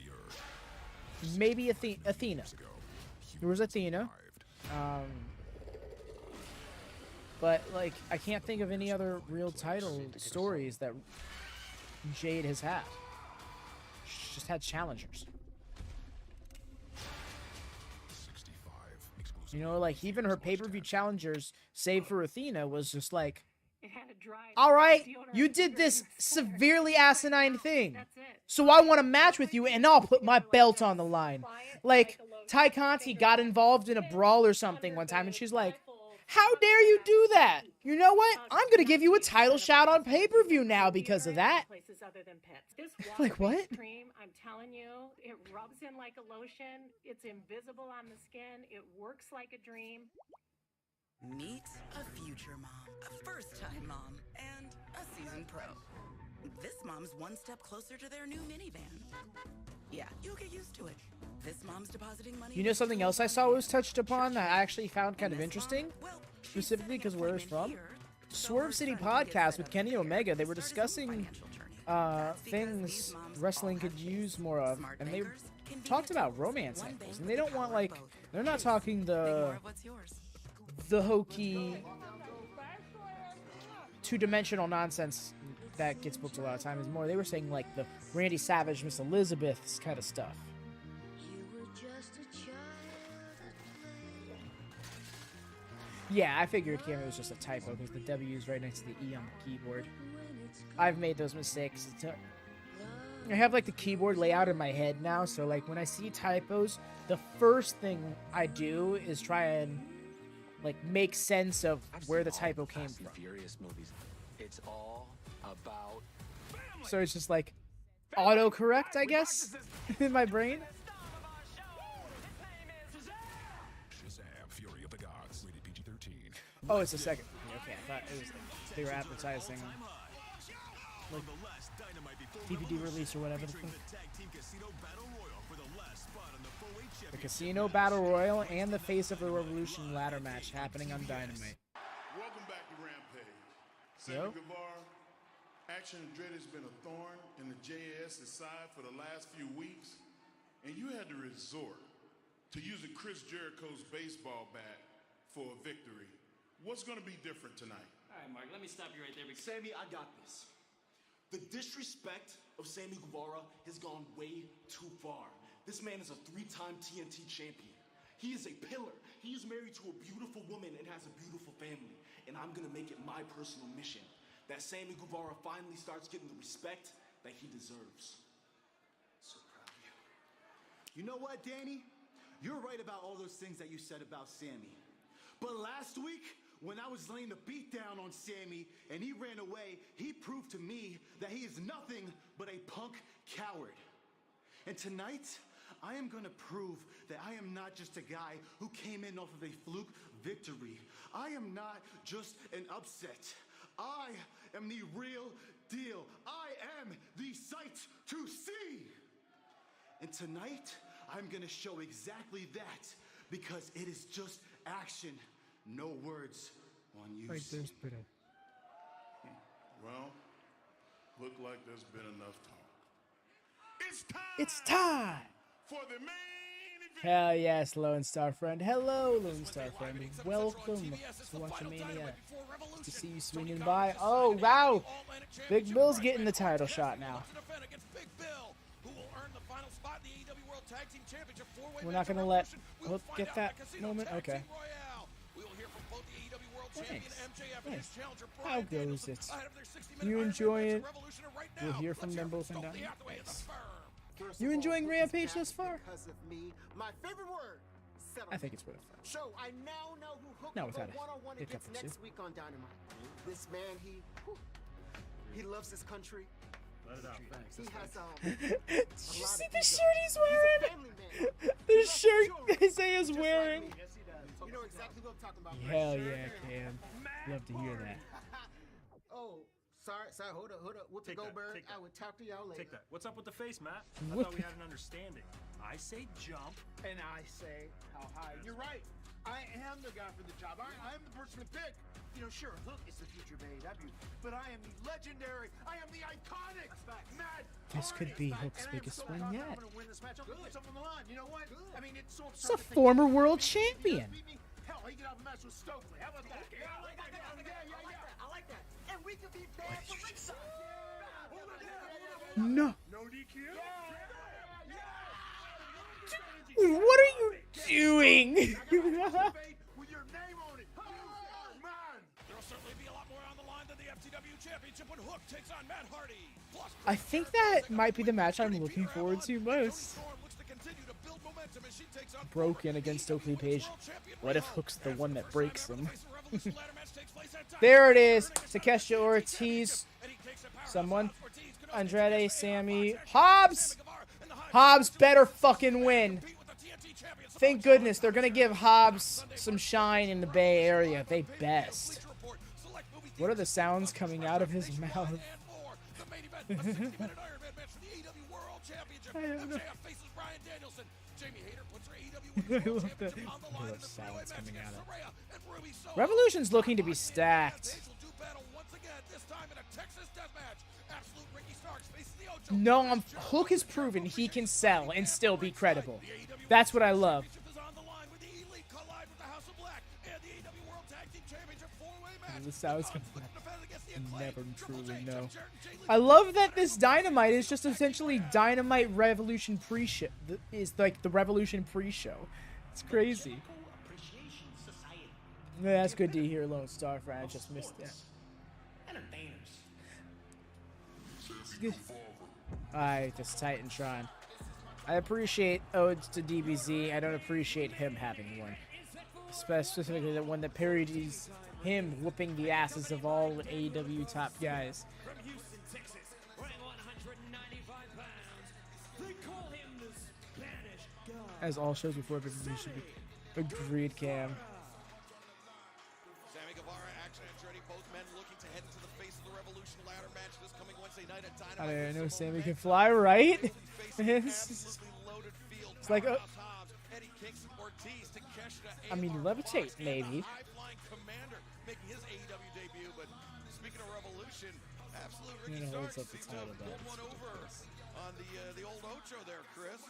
Speaker 2: Maybe Athena. There was Athena. But, like, I can't think of any other real title stories that Jade has had. She's just had challengers. You know, like, even her pay-per-view challengers, save for Athena, was just like, all right, you did this severely asinine thing, so I want to match with you, and I'll put my belt on the line. Like, Ty Conti got involved in a brawl or something one time, and she's like, how dare you do that? You know what? I'm going to give you a title shot on pay-per-view now because of that. Like, what?
Speaker 25: I'm telling you, it rubs in like a lotion. It's invisible on the skin. It works like a dream.
Speaker 26: Meet a future mom, a first-time mom, and a seasoned pro. This mom's one step closer to their new minivan. Yeah, you'll get used to it. This mom's depositing money.
Speaker 2: You know something else I saw was touched upon that I actually found kind of interesting? Specifically because where it's from? Swerve City Podcast with Kenny Omega. They were discussing things wrestling could use more of, and they talked about romance angles. And they don't want, like, they're not talking the hokey two-dimensional nonsense that gets booked a lot of time. Is more, they were saying like the Randy Savage, Miss Elizabeth's kind of stuff. Yeah, I figured Cam was just a typo because the W is right next to the E on the keyboard. I've made those mistakes. I have like the keyboard layout in my head now, so like when I see typos, the first thing I do is try and like make sense of where the typo came from.
Speaker 7: Furious movies. It's all about
Speaker 2: So it's just like autocorrect, I guess, in my brain.
Speaker 9: Shazam! Fury of the Gods. Rated PG-13.
Speaker 2: Oh, it's a second. Okay, I thought it was they were advertising like DVD release or whatever the fuck. The Casino Battle Royal and the Face of the Revolution ladder match happening on Dynamite.
Speaker 10: Welcome back to Rampage.
Speaker 2: Yo.
Speaker 10: Sammy Guevara, Action Andretti has been a thorn in the JAS's side for the last few weeks, and you had to resort to using Chris Jericho's baseball bat for a victory. What's going to be different tonight?
Speaker 14: All right, Mark, let me stop you right there.
Speaker 18: Sammy, I got this. The disrespect of Sammy Guevara has gone way too far. This man is a 3-time TNT champion. He is a pillar. He is married to a beautiful woman and has a beautiful family. And I'm gonna make it my personal mission that Sammy Guevara finally starts getting the respect that he deserves. So proud of you. You know what, Danny? You're right about all those things that you said about Sammy. But last week, when I was laying the beat down on Sammy and he ran away, he proved to me that he is nothing but a punk coward. And tonight, I am gonna prove that I am not just a guy who came in off of a fluke victory. I am not just an upset. I am the real deal. I am the sight to see. And tonight, I'm gonna show exactly that because it is just action, no words on you.
Speaker 10: Well, look like there's been enough talk. It's time!
Speaker 2: It's time!
Speaker 10: For the main event!
Speaker 2: Hell yes, Lone Star Friend. Hello, Lone Star Friend. Welcome to WatchaMania. To see you swinging by. Oh, wow! Big Bill's getting the title shot now. We're not going to let... We'll get that moment? Okay. Thanks. Thanks. How goes it? You enjoy it? We'll hear from them both in Dynamite. You enjoying Rampage thus far?
Speaker 18: My favorite word.
Speaker 2: I think it's worth it.
Speaker 18: So I now know who hooked
Speaker 2: Not
Speaker 18: up
Speaker 2: without
Speaker 18: a one-on-one
Speaker 2: a
Speaker 18: against
Speaker 2: hiccup or
Speaker 18: next week on Dynamite. This man, he loves his country. He has
Speaker 2: Did you see the shirt he's wearing? The shirt Isaiah's wearing.
Speaker 18: You know exactly what I'm talking about.
Speaker 2: Hell yeah, Cam. Love to hear that.
Speaker 18: Oh, sorry, hold up. Whoopi Goldberg, I will talk to y'all later.
Speaker 20: Take that. What's up with the face, Matt? I
Speaker 2: Whoopi.
Speaker 20: thought we had an understanding. I say jump.
Speaker 16: And I say how high. You're right. I am the guy for the job. I'm the person to pick. You know, sure, Hook is the future of AEW, but I am the legendary, I am the iconic Mad
Speaker 2: This could be Hook's biggest win yet.
Speaker 16: I'm gonna win this match. I'm gonna put something on the line. You know what? I mean, it's so
Speaker 2: He's a former world champion.
Speaker 16: Hell, he could have a match with Stokely. How about that?
Speaker 18: Okay, I like that. I like that. And we could be banned from ringside.
Speaker 2: No.
Speaker 16: No DQ?
Speaker 2: What are you doing?
Speaker 16: With your name on it. Man.
Speaker 5: There'll certainly be a lot more on the line than the FTW Championship when Hook takes on Matt Hardy.
Speaker 2: I think that might be the match I'm looking forward to most. Broken against Oakley Page. What if Hook's the one that breaks him? There it is. Takeshi Ortiz. Someone. Andrade, Sammy. Hobbs! Hobbs better fucking win. Thank goodness they're gonna give Hobbs some shine in the Bay Area. They best. What are the sounds coming out of his mouth? I don't know. I love that. I love sounds coming out of. Revolution's looking to be stacked. No, Hook has proven he can sell and still be credible. That's what I love. The sounds never truly know. I love that this Dynamite is just essentially Dynamite Revolution pre-show. Is like the Revolution pre-show. It's crazy. Yeah, that's good to hear, Lone Star Friend. I just missed that. Alright, this Titantron. I appreciate odes to DBZ. I don't appreciate him having one. specifically the one that parodies him whooping the asses of all AEW top guys.
Speaker 1: From Houston, Texas, weighing 195 pounds. They call him the Spanish God.
Speaker 2: As all shows before, but you should be agreed, Cam.
Speaker 5: Sammy Guevara, Action Andretti, both men looking to head into the Face of the Revolution ladder match this coming Wednesday night at Dynamite.
Speaker 2: I don't know, Sammy can fly, right? It's like, I mean, levitate, maybe.
Speaker 5: Making his AEW debut, but speaking of Revolution, absolute Ricky
Speaker 2: Holds
Speaker 5: Starks
Speaker 2: up the
Speaker 5: seems to
Speaker 2: title
Speaker 5: have
Speaker 2: belt.
Speaker 5: pulled one over on the old Ocho there, Chris.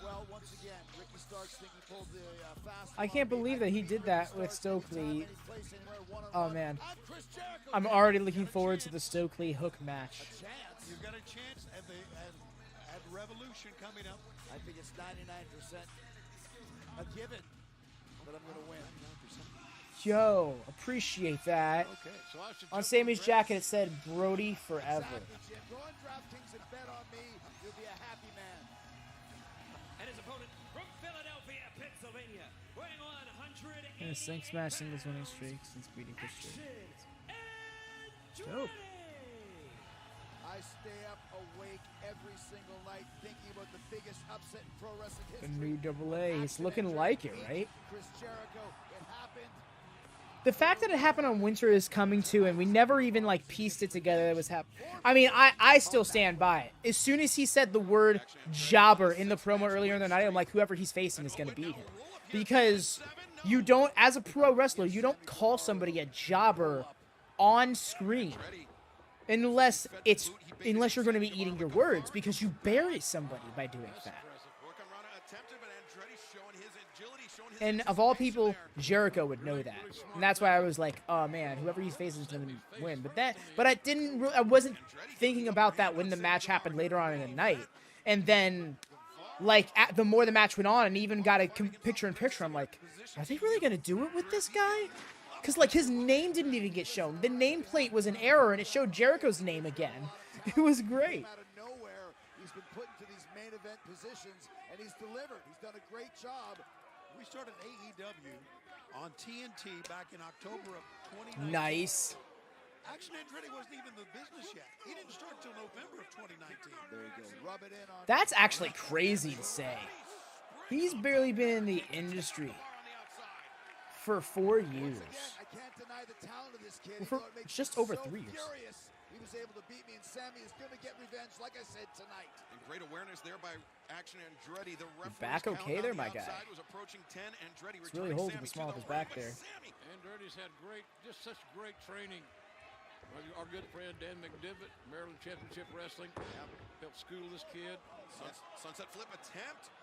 Speaker 6: Well, once again, Ricky Starks think he pulled the fast.
Speaker 2: I can't believe that he did that with Stokely. Oh man, I'm already looking forward to the Stokely Hook match.
Speaker 3: You've got a chance at Revolution coming up.
Speaker 6: I think it's 99% a given that I'm going to win.
Speaker 2: Yo, appreciate that.
Speaker 3: Okay, so I should
Speaker 2: On Sammy's jacket, it said Brody forever.
Speaker 6: Go on DraftKings and bet on me. You'll be a happy man.
Speaker 1: And his opponent from Philadelphia, Pennsylvania, weighing 100.
Speaker 2: In a six match singles winning streak since beating Chris Dope.
Speaker 6: I stay up awake every single night thinking about the biggest upset in pro wrestling
Speaker 2: The
Speaker 6: history.
Speaker 2: new Double A. It's looking like it, right?
Speaker 6: Chris Jericho, it happened.
Speaker 2: The fact that it happened on Winter is Coming too, and we never even like pieced it together that it was happening. I mean, I still stand by it. As soon as he said the word jobber in the promo earlier in the night, I'm like, whoever he's facing is going to beat him. Because you don't, as a pro wrestler, you don't call somebody a jobber on screen unless you're going to be eating your words, because you bury somebody by doing that. And of all people, Jericho would know that, and that's why I was like, "Oh man, whoever he's facing is going to win." But I wasn't thinking about that when the match happened later on in the night. And then, like, the more the match went on, and even got a picture-in-picture, I'm like, "Are they really going to do it with this guy?" Because like his name didn't even get shown. The nameplate was an error, and it showed Jericho's name again. It was great.
Speaker 6: Out of nowhere, he's been put into these main event positions, and he's delivered. He's done a great job.
Speaker 3: We started AEW on TNT back in October of 2019.
Speaker 2: Nice.
Speaker 3: Action Andretti wasn't even in the business yet. He didn't start till November of 2019.
Speaker 6: There you go. Rub it in on.
Speaker 2: That's actually crazy to say. He's barely been in the industry for 4 years.
Speaker 6: I can't deny the talent of this kid.
Speaker 2: For just over 3 years.
Speaker 6: Furious. He was able to beat me, and Sammy is going to get revenge, like I said, tonight.
Speaker 5: And great awareness there by Action Andretti. The
Speaker 2: back okay there, my guy.
Speaker 5: Was approaching 10. Andretti
Speaker 2: it's really holding the small of his back there.
Speaker 4: Andretti's had just such great training. Our good friend Dan McDivitt, Maryland Championship Wrestling, helped school this kid.
Speaker 5: Sunset flip attempt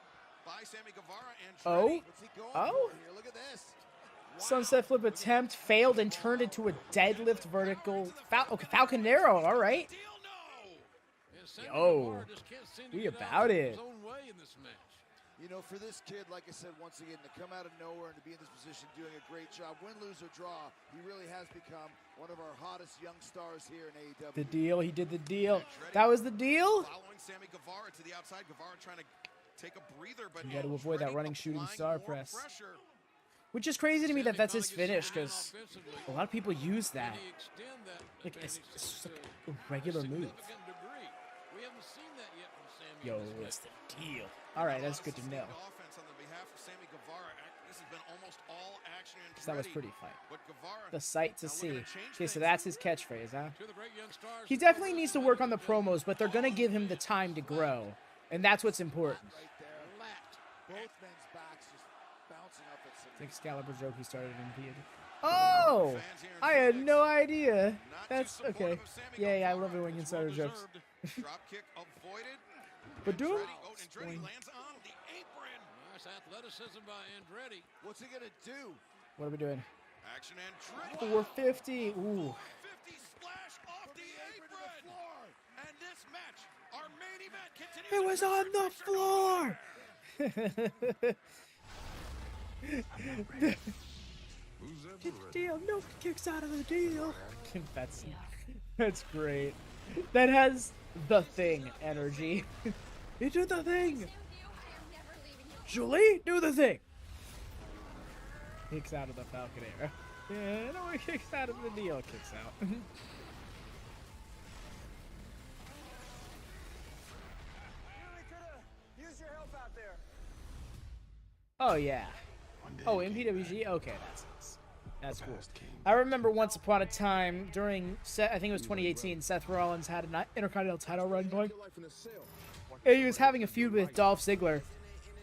Speaker 5: by Sammy Guevara.
Speaker 2: Oh,
Speaker 6: What's he going for here? Look at this.
Speaker 2: Sunset flip attempt failed and turned into a deadlift vertical. Falconero, all right. Yo, we about it.
Speaker 6: You know, for this kid, like I said, once again, to come out of nowhere and to be in this position doing a great job, win, lose, or draw, he really has become one of our hottest young stars here in AEW.
Speaker 2: The deal, he did the deal. That was the deal?
Speaker 5: Following Sammy Guevara to the outside, Guevara trying to take a breather, but
Speaker 2: you got to avoid that running shooting star press. Which is crazy to me that that's his finish, because a lot of people use that. Like, it's just like a regular move. Yo, it's the deal. All right, that's good to know. That was pretty fight. The sight to see. Okay, so that's his catchphrase, huh? He definitely needs to work on the promos, but they're going to give him the time to grow. And that's what's important.
Speaker 6: Both men's backs just bouncing up at some.
Speaker 2: Excalibur joke he started in theater. Oh! I had no idea. That's okay. Yeah, I love it when insider jokes.
Speaker 5: Drop kick avoided.
Speaker 2: But do
Speaker 5: Andretti lands on the apron.
Speaker 4: Nice athleticism by Andretti.
Speaker 6: What's he gonna do?
Speaker 2: What are we doing?
Speaker 5: Action Andretti.
Speaker 2: 450. Ooh.
Speaker 5: 450 splash off the apron. And this match, our main event, continues.
Speaker 2: It was on the floor. Get the deal. No kicks out of the deal. That's great. That has the Thing energy. You do the thing. Julie, do the thing. Kicks out of the Falcon Arrow. Yeah, no one kicks out of the deal. Kicks out.
Speaker 8: Use your help out there.
Speaker 2: Oh yeah. Oh, in PWG? Okay, that's cool. I remember once upon a time during, I think it was 2018, Seth Rollins had an Intercontinental title run going. And he was having a feud with Dolph Ziggler.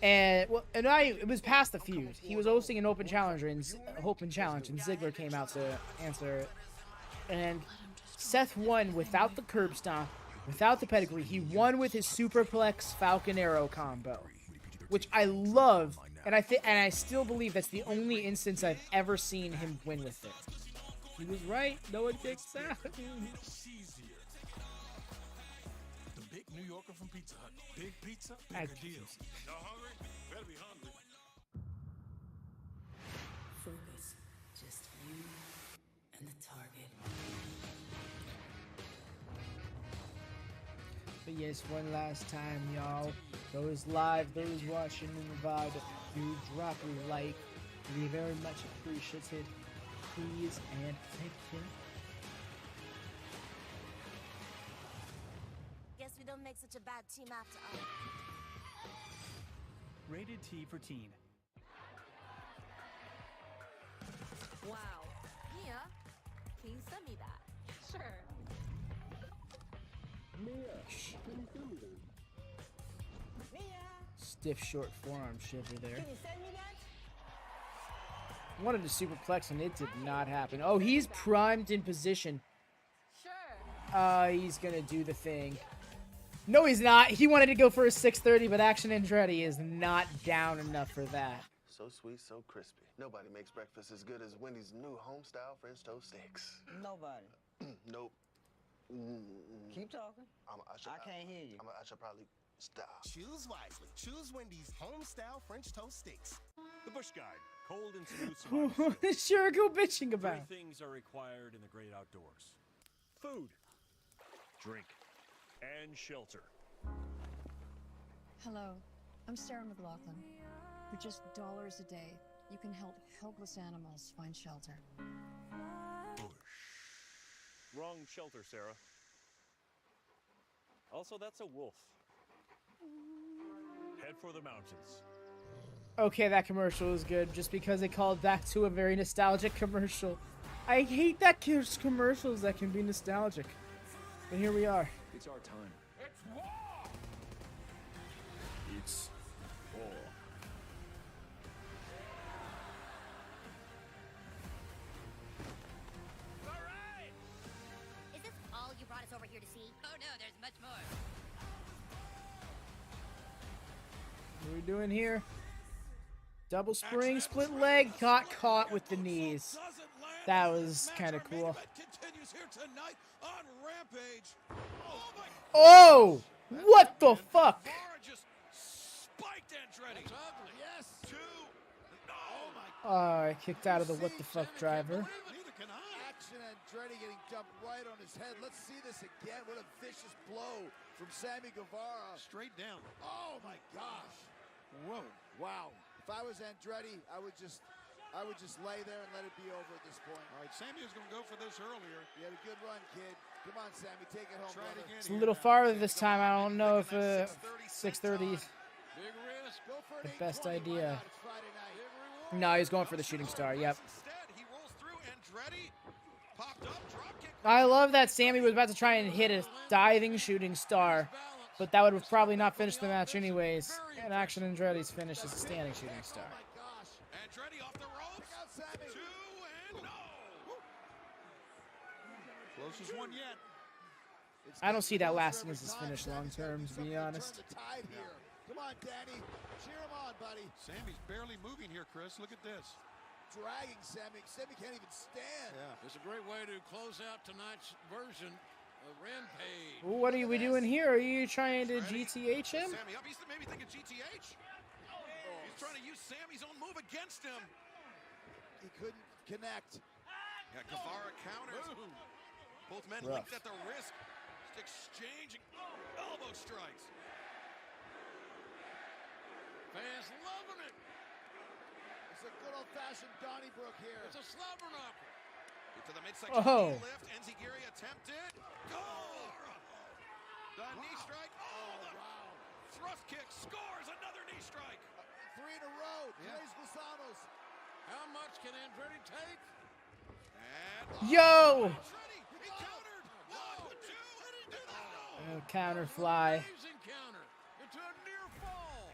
Speaker 2: And it was past the feud. He was hosting an open challenge, and Ziggler came out to answer it. And Seth won without the curb stomp, without the pedigree. He won with his superplex Falcon Arrow combo, which I love. And I still believe that's the only instance I've ever seen him win with it. He was right. No one kicks out.
Speaker 9: The big New Yorker from Pizza Hut. Big pizza, bigger deals. Y'all hungry? Better be hungry.
Speaker 26: Focus. Just you and the target.
Speaker 2: But yes, one last time, y'all. Those live, those watching in the VOD, do drop a like. Be very much appreciated. Please and thank you.
Speaker 14: Guess we don't make such a bad team after all.
Speaker 20: Rated T for teen.
Speaker 14: Wow. Mia, can you send me that? Sure.
Speaker 2: Stiff short forearm shiver there.
Speaker 14: Can you send me that?
Speaker 2: Wanted to superplex and it did not happen. Oh, he's primed in position.
Speaker 14: Sure.
Speaker 2: He's gonna do the thing. No, he's not. He wanted to go for a 630, but Action Andretti is not down enough for that.
Speaker 21: So sweet, so crispy. Nobody makes breakfast as good as Wendy's new home-style French toast sticks.
Speaker 22: Nobody.
Speaker 21: Nope.
Speaker 22: Keep talking. I can't hear you.
Speaker 21: I should probably stop.
Speaker 8: Choose wisely. Choose Wendy's home-style French toast sticks.
Speaker 20: The Bush Guide. Cold and smooth survival
Speaker 2: What is Jericho bitching about?
Speaker 20: 3 things are required in the great outdoors. Food, drink, and shelter.
Speaker 23: Hello, I'm Sarah McLaughlin. For just dollars a day, you can help helpless animals find shelter.
Speaker 20: Wrong shelter, Sarah. Also, that's a wolf. Head for the mountains.
Speaker 2: Okay, that commercial is good just because it called back to a very nostalgic commercial. I hate that there's commercials that can be nostalgic. But here we are.
Speaker 13: It's our time.
Speaker 8: It's war!
Speaker 13: It's war.
Speaker 14: Is this all you brought us over here to see? Oh no, there's much more.
Speaker 2: What are we doing here? Double spring, split leg, got caught with the knees. That was kind of cool.
Speaker 3: Continues here tonight on Rampage.
Speaker 2: Oh! What the fuck?
Speaker 5: Just spiked Andretti.
Speaker 3: Yes.
Speaker 5: 2. Oh my.
Speaker 2: Oh, I kicked out of the what the fuck driver.
Speaker 6: Action Andretti getting dumped right on his head. Let's see this again. What a vicious blow from Sammy Guevara.
Speaker 5: Straight down.
Speaker 6: Oh my gosh.
Speaker 5: Whoa.
Speaker 6: Wow. If I was Andretti, I would just lay there and let it be over at this point.
Speaker 5: All right, Sammy was going to go for this earlier.
Speaker 6: You had a good run, kid. Come on, Sammy, take it home.
Speaker 5: Try it again.
Speaker 2: It's a little farther this time. I don't know if 630 is the best idea. No, he's going for the shooting star. Yep.
Speaker 5: He rolls through. Andretti popped up, drop kick.
Speaker 2: I love that Sammy was about to try and hit a diving shooting star, but that would have probably not finished the match anyways. And Action Andretti's finish is a standing shooting star.
Speaker 5: Andretti off the ropes. 2 and no. Closest one yet.
Speaker 2: I don't see that lasting as his finish long term, to be honest.
Speaker 6: Come on, Danny. Cheer him on, buddy.
Speaker 5: Sammy's barely moving here, Chris. Look at this.
Speaker 6: Dragging Sammy. Sammy can't even stand.
Speaker 4: Yeah. It's a great way to close out tonight's version of Rampage.
Speaker 2: What are we doing here? Are you trying to GTH him?
Speaker 5: Sammy up. He's maybe thinking GTH. He's trying to use Sammy's own move against him.
Speaker 6: He couldn't connect.
Speaker 5: Yeah, Guevara counters. Both men
Speaker 2: Rough.
Speaker 5: linked at the wrist. Just exchanging elbow strikes.
Speaker 4: Fans loving it.
Speaker 6: It's a good old-fashioned Donnybrook here.
Speaker 5: It's a slobber knocker. To the midsection
Speaker 2: Oh.
Speaker 5: lift. Enziguri attempted. Goal! The knee strike. Oh, wow. Thrust kick scores another knee strike.
Speaker 6: 3 in a row. Tres Gusanos.
Speaker 4: How much can Andretti take?
Speaker 5: And
Speaker 2: Yo!
Speaker 5: He countered. 1, 2. How did he do that? No.
Speaker 2: Counter fly.
Speaker 4: Amazing counter into a near fall.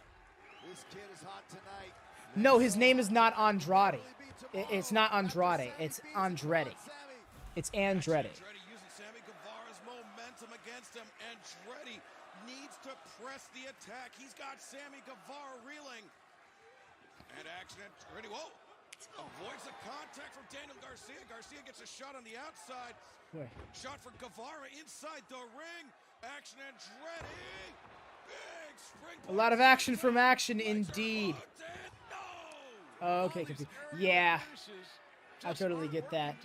Speaker 6: This kid is hot tonight.
Speaker 2: No, his name is not Andrade. It's not Andrade. It's Andretti. It's Andretti.
Speaker 5: Andretti using Sammy Guevara's momentum against him. Andretti needs to press the attack. He's got Sammy Guevara reeling. And action Andretti. Whoa! Avoids the contact from Daniel Garcia. Garcia gets a shot on the outside.
Speaker 2: Where?
Speaker 5: Shot for Guevara inside the ring. Action Andretti. Big spring.
Speaker 2: A lot of action from action, indeed. Oh, okay, confused. Yeah, I totally get that.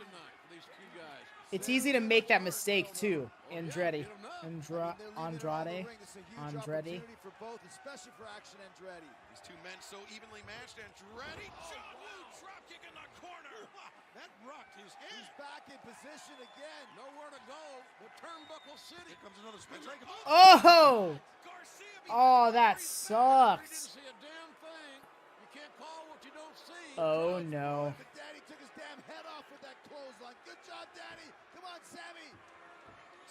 Speaker 2: It's easy to make that mistake too, Andretti. Andrade.
Speaker 6: For both, especially for Action Andretti.
Speaker 5: These two men so evenly matched. Andretti. Drop kick in the corner. That rocked his head.
Speaker 6: He's back in position again.
Speaker 4: Nowhere to go but Turnbuckle City.
Speaker 5: Here comes another spin take.
Speaker 2: Oh! Oh, that sucked.
Speaker 4: See a damn thing. You can't call what you don't see.
Speaker 2: Oh no.
Speaker 6: But Danny took his damn head off with that clothesline. Good job, Danny. Come on, Sammy.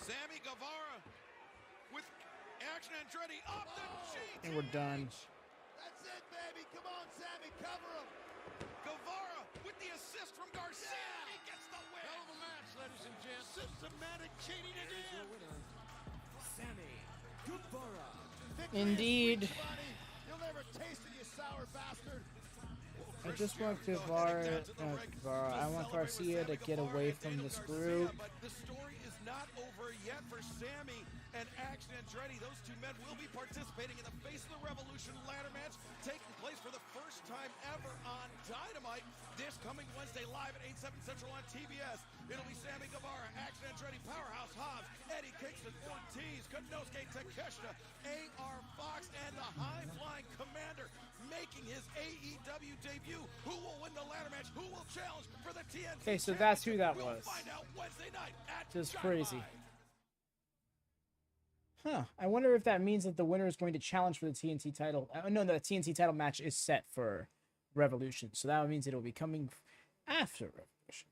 Speaker 5: Sammy Guevara with Action Andretti up the cheek.
Speaker 2: And we're done.
Speaker 6: That's it, baby. Come on, Sammy. Cover him.
Speaker 5: Guevara with the assist from Garcia. He gets the win.
Speaker 4: Hell of a match, ladies and gents.
Speaker 5: Systematic cheating again.
Speaker 1: Sammy Guevara.
Speaker 2: Indeed.
Speaker 6: You'll never taste it, you sour bastard.
Speaker 2: I just want Guevara. I want Garcia to get away from this group.
Speaker 5: But the story is not over yet for Sammy and Action Andretti. Those two men will be participating in the Face of the Revolution ladder match, taking place for the first time ever on Dynamite. This coming Wednesday live at 8/7 Central on TBS. It'll be Sammy Guevara, Action Andretti, Powerhouse Hobbs, Eddie Kingston, Ortiz, Konosuke Takeshita, A.R. Fox, and the high-flying Commander making his AEW debut. Who will win the ladder match? Who will challenge for the TNT?
Speaker 2: Okay, so that's who that was.
Speaker 5: Find out Wednesday night at
Speaker 2: Just
Speaker 5: Dynamite.
Speaker 2: crazy. Huh. I wonder if that means that the winner is going to challenge for the TNT title. No, the TNT title match is set for Revolution. So that means it'll be coming after Revolution.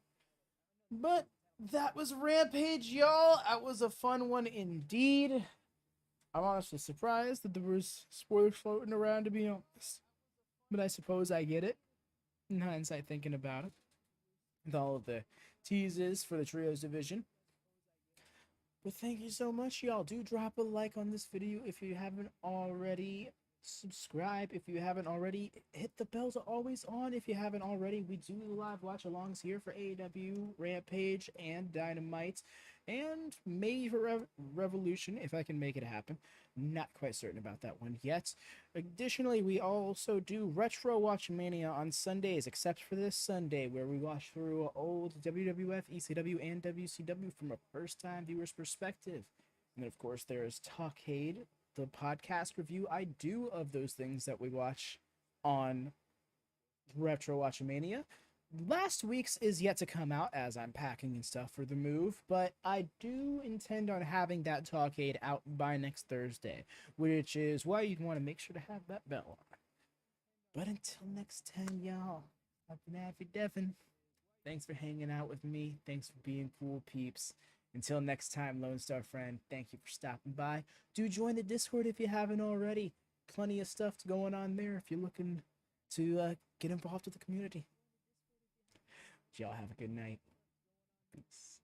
Speaker 2: But that was Rampage, y'all. That was a fun one indeed. I'm honestly surprised that there was spoilers floating around, to be honest. But I suppose I get it. In hindsight, thinking about it. With all of the teases for the Trios division. But thank you so much, y'all. Do drop a like on this video if you haven't already. Subscribe if you haven't already. Hit the bells are always on if you haven't already. We do live watch-alongs here for AEW, Rampage, and Dynamite. And maybe for Revolution, if I can make it happen. Not quite certain about that one yet. Additionally, we also do Retro WatchMania on Sundays, except for this Sunday, where we watch through old WWF, ECW, and WCW from a first-time viewer's perspective. And then, of course, there is Talkade, the podcast review I do of those things that we watch on Retro WatchMania. Last week's is yet to come out as I'm packing and stuff for the move, but I do intend on having that Talkade out by next Thursday, which is why you'd want to make sure to have that bell on. But until next time, y'all, I've been Happy Devin. Thanks for hanging out with me. Thanks for being cool peeps. Until next time, Lone Star Friend, thank you for stopping by. Do join the Discord if you haven't already. Plenty of stuff going on there if you're looking to get involved with the community. Y'all have a good night. Peace.